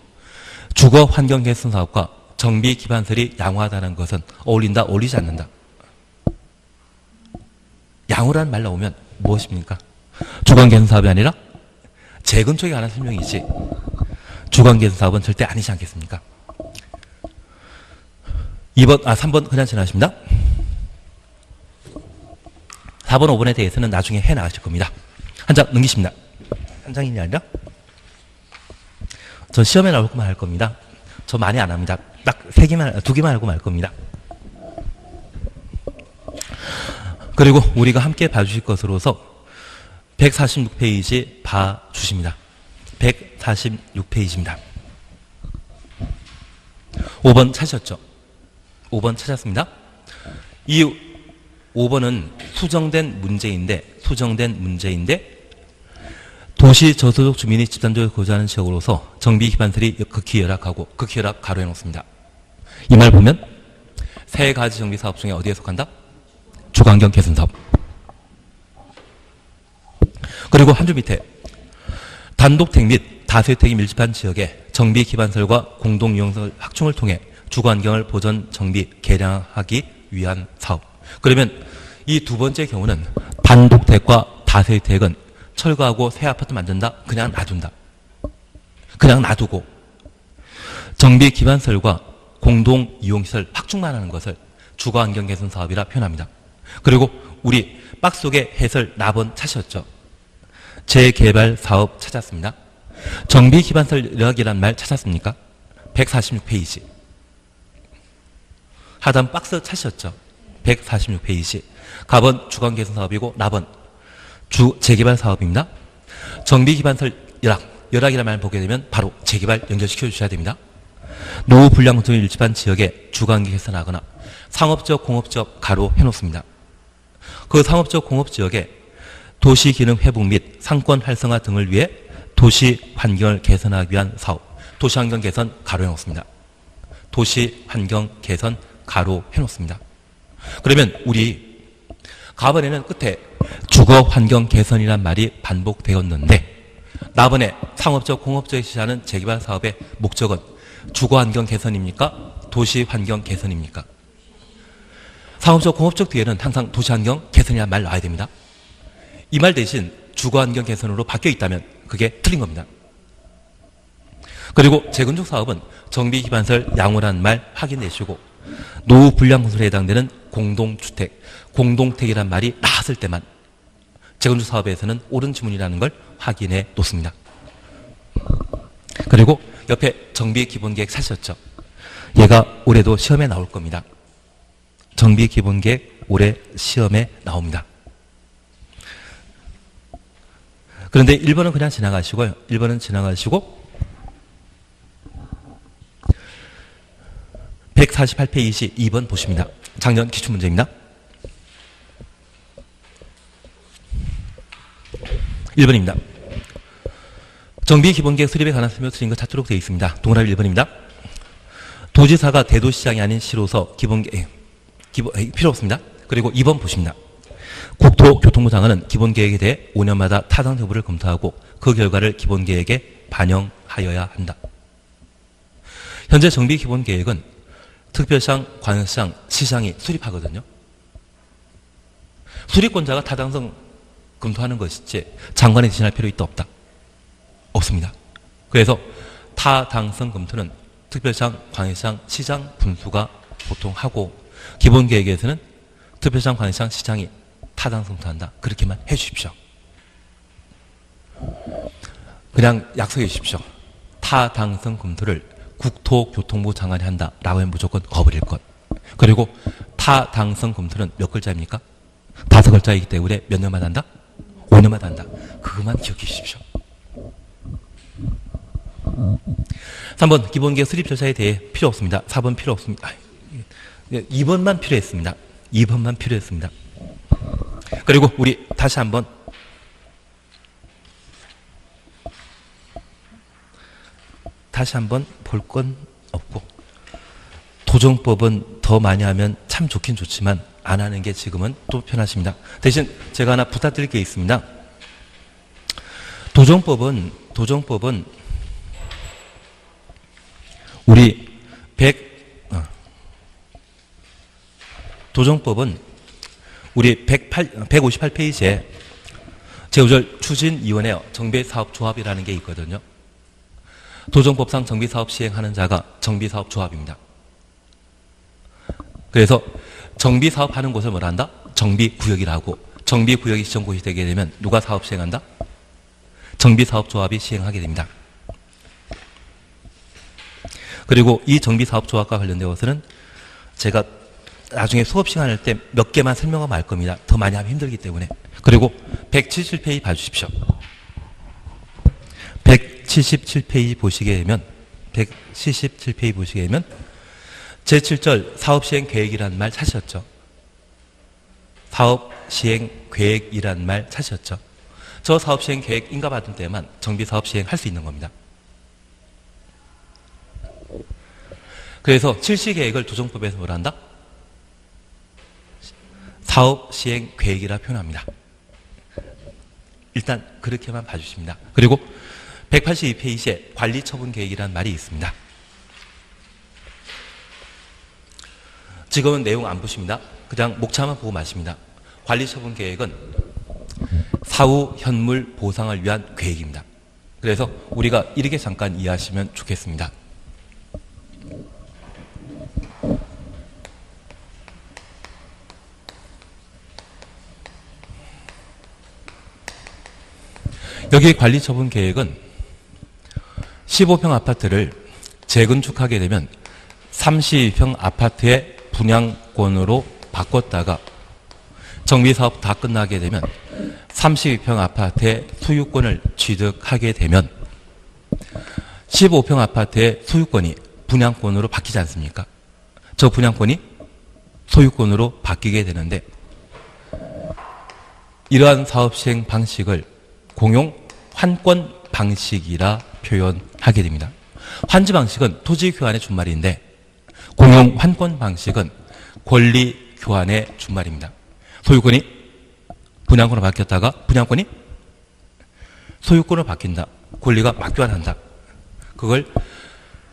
주거 환경 개선 사업과 정비 기반설이 양호하다는 것은 어울린다, 어울리지 않는다. 양호라는 말 나오면 무엇입니까? 주거 개선 사업이 아니라 재건축에 관한 설명이지 주거 개선 사업은 절대 아니지 않겠습니까? 3번 그냥 지나십니다. 4번, 5번에 대해서는 나중에 해 나가실 겁니다. 한 장 넘기십니다. 한 장이 아니라 저 시험에 나올 것만 할 겁니다. 저 많이 안 합니다. 딱 2개만 하고 말 겁니다. 그리고 우리가 함께 봐주실 것으로서 146페이지 봐주십니다. 146페이지입니다. 5번 찾으셨죠? 5번 찾았습니다. 이 5번은 수정된 문제인데 도시 저소득 주민이 집단적으로 거주하는 지역으로서 정비 기반설이 극히 열악하고 극히 열악 가로해 놓습니다. 이 말 보면 세 가지 정비 사업 중에 어디에 속한다? 주거환경 개선 사업. 그리고 한 줄 밑에 단독택 및 다세택이 밀집한 지역에 정비 기반설과 공동 이용설 확충을 통해 주거 환경을 보전, 정비, 개량하기 위한 사업. 그러면 이 두 번째 경우는 단독택과 다세택은 철거하고 새 아파트 만든다? 그냥 놔둔다. 그냥 놔두고 정비 기반설과 공동 이용시설 확충만 하는 것을 주거 환경 개선 사업이라 표현합니다. 그리고 우리 박스 속에 해설 납원 찾으셨죠? 재개발 사업 찾았습니다. 정비 기반설 여력이란 말 찾았습니까? 146페이지. 하단 박스 찾으셨죠? 146페이지. 갑은 주거 개선 사업이고 납은 재개발 사업입니다. 정비 기반설 열악이라는 말 보게 되면 바로 재개발 연결시켜 주셔야 됩니다. 노후 불량 공통이 밀집한 지역에 주거환경 개선하거나 상업적, 공업적 가로 해놓습니다. 그 상업적, 공업지역에 도시기능 회복 및 상권 활성화 등을 위해 도시 환경을 개선하기 위한 사업, 도시환경 개선 가로 해놓습니다. 도시환경 개선 가로 해놓습니다. 그러면 우리 가번에는 끝에 주거환경 개선이란 말이 반복되었는데 나번에 상업적, 공업적 시사하는 재개발 사업의 목적은 주거환경 개선입니까? 도시환경 개선입니까? 상업적, 공업적 뒤에는 항상 도시환경 개선이라는 말 나와야 됩니다. 이 말 대신 주거환경 개선으로 바뀌어 있다면 그게 틀린 겁니다. 그리고 재건축 사업은 정비 기반설 양호라는 말 확인내시고 노후 불량 건설에 해당되는 공동주택, 공동택이란 말이 나왔을 때만 재건축 사업에서는 옳은 지문이라는 걸 확인해 놓습니다. 그리고 옆에 정비 기본계획 사셨죠? 얘가 올해도 시험에 나올 겁니다. 정비 기본계획 올해 시험에 나옵니다. 그런데 1번은 그냥 지나가시고요. 1번은 지나가시고 148페이지 2번 보십니다. 작년 기출문제입니다. 1번입니다. 정비 기본계획 수립에 관한 설명 드린 것 찾도록 되어 있습니다. 동그라미 1번입니다. 도지사가 대도시장이 아닌 시로서 필요 없습니다. 그리고 2번 보십니다. 국토교통부 장관은 기본계획에 대해 5년마다 타당 여부를 검토하고 그 결과를 기본계획에 반영하여야 한다. 현재 정비 기본계획은 특별시장, 광역시장, 시장이 수립하거든요. 수립권자가 타당성 검토하는 것이지 장관이 대신할 필요 있다 없다? 없습니다. 그래서 타당성 검토는 특별시장, 광역시장, 시장 분수가 보통 하고 기본계획에서는 특별시장, 광역시장, 시장이 타당성 검토한다. 그렇게만 해 주십시오. 그냥 약속해 주십시오. 타당성 검토를 국토교통부 장관이 한다라고 하면 무조건 거버릴 것. 그리고 타당성 검토는 몇 글자입니까? 5글자이기 때문에 몇 년마다 한다? 5년마다 한다. 그것만 기억해 주십시오. 3번 기본계획 수립 절차에 대해 필요 없습니다. 4번 필요 없습니다. 2번만 필요했습니다. 2번만 필요했습니다. 그리고 우리 다시 한번 볼 건 없고 도정법은 더 많이 하면 참 좋긴 좋지만 안 하는 게 지금은 또 편하십니다. 대신 제가 하나 부탁드릴 게 있습니다. 도정법은 우리 158페이지에 제5절 추진위원회 정비사업조합이라는 게 있거든요. 도정법상 정비사업 시행하는 자가 정비사업조합입니다. 그래서 정비사업하는 곳을 뭐라 한다? 정비구역이라고. 정비구역이 지정곳이 되게 되면 누가 사업 시행한다? 정비사업조합이 시행하게 됩니다. 그리고 이 정비사업조합과 관련되어서는 제가 나중에 수업 시간 할 때 몇 개만 설명하면 알 겁니다. 더 많이 하면 힘들기 때문에. 그리고 177페이지 봐주십시오. 177페이지 보시게 되면 제7절 사업시행계획이라는 말 찾으셨죠? 사업시행계획이라는 말 찾으셨죠? 저 사업시행계획 인가받은 때만 정비사업 시행할 수 있는 겁니다. 그래서 실시계획을 도정법에서 뭐라 한다? 사업시행계획이라 표현합니다. 일단 그렇게만 봐주십니다. 그리고 182페이지에 관리처분계획이라는 말이 있습니다. 지금은 내용 안 보십니다. 그냥 목차만 보고 마십니다. 관리처분계획은 사후 현물 보상을 위한 계획입니다. 그래서 우리가 이렇게 잠깐 이해하시면 좋겠습니다. 여기 관리처분계획은 15평 아파트를 재건축하게 되면 32평 아파트의 분양권으로 바꿨다가 정비사업 다 끝나게 되면 32평 아파트의 소유권을 취득하게 되면 15평 아파트의 소유권이 분양권으로 바뀌지 않습니까? 저 분양권이 소유권으로 바뀌게 되는데 이러한 사업 시행 방식을 공용 환권 방식이라 표현하게 됩니다. 환지 방식은 토지 교환의 준말인데 공용 환권 방식은 권리 교환의 준말입니다. 소유권이 분양권으로 바뀌었다가 분양권이 소유권으로 바뀐다. 권리가 막교환한다. 그걸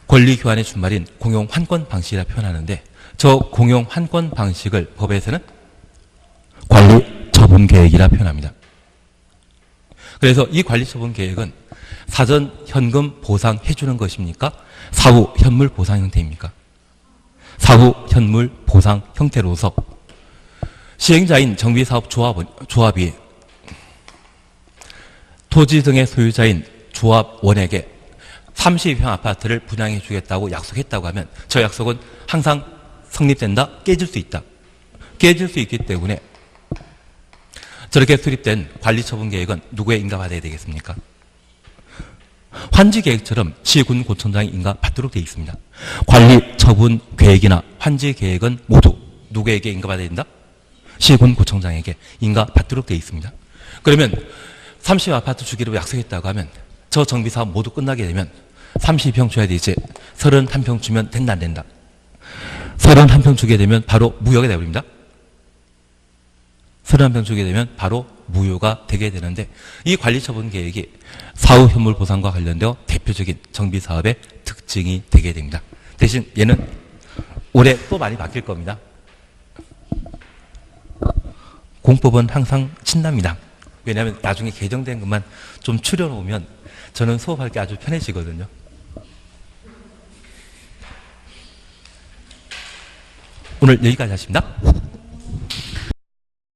권리 교환의 준말인 공용 환권 방식이라 표현하는데 저 공용 환권 방식을 법에서는 관리 처분 계획이라 표현합니다. 그래서 이 관리 처분 계획은 사전 현금 보상해 주는 것입니까? 사후 현물 보상 형태입니까? 사후 현물 보상 형태로서 시행자인 정비사업 조합이 토지 등의 소유자인 조합원에게 32평 아파트를 분양해 주겠다고 약속했다고 하면 저 약속은 항상 성립된다? 깨질 수 있다. 깨질 수 있기 때문에 저렇게 수립된 관리처분계획은 누구에 인가받아야 되겠습니까? 환지계획처럼 시군고청장이 인가받도록 되어 있습니다. 관리처분계획이나 환지계획은 모두 누구에게 인가받아야 된다? 시군고청장에게 인가받도록 되어 있습니다. 그러면 30아파트 주기로 약속했다고 하면 저 정비사업 모두 끝나게 되면 32평 줘야 되지 31평 주면 된다 안 된다? 31평 주게 되면 바로 무효가 되어버립니다. 31평 주게 되면 바로 무효가 되게 되는데 이 관리처분 계획이 사후 현물 보상과 관련되어 대표적인 정비사업의 특징이 되게 됩니다. 대신 얘는 올해 또 많이 바뀔 겁니다. 공법은 항상 친답니다. 왜냐하면 나중에 개정된 것만 좀 추려놓으면 저는 수업할 게 아주 편해지거든요. 오늘 여기까지 하십니다.